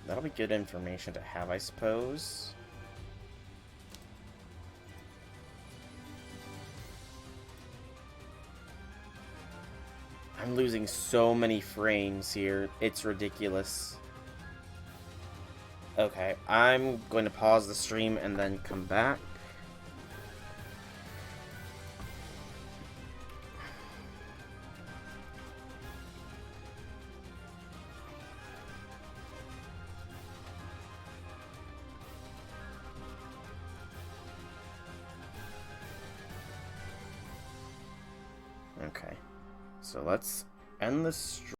That'll be good information to have, I suppose. I'm losing so many frames here. It's ridiculous. Okay, I'm going to pause the stream and then come back. Okay, so let's end the stream.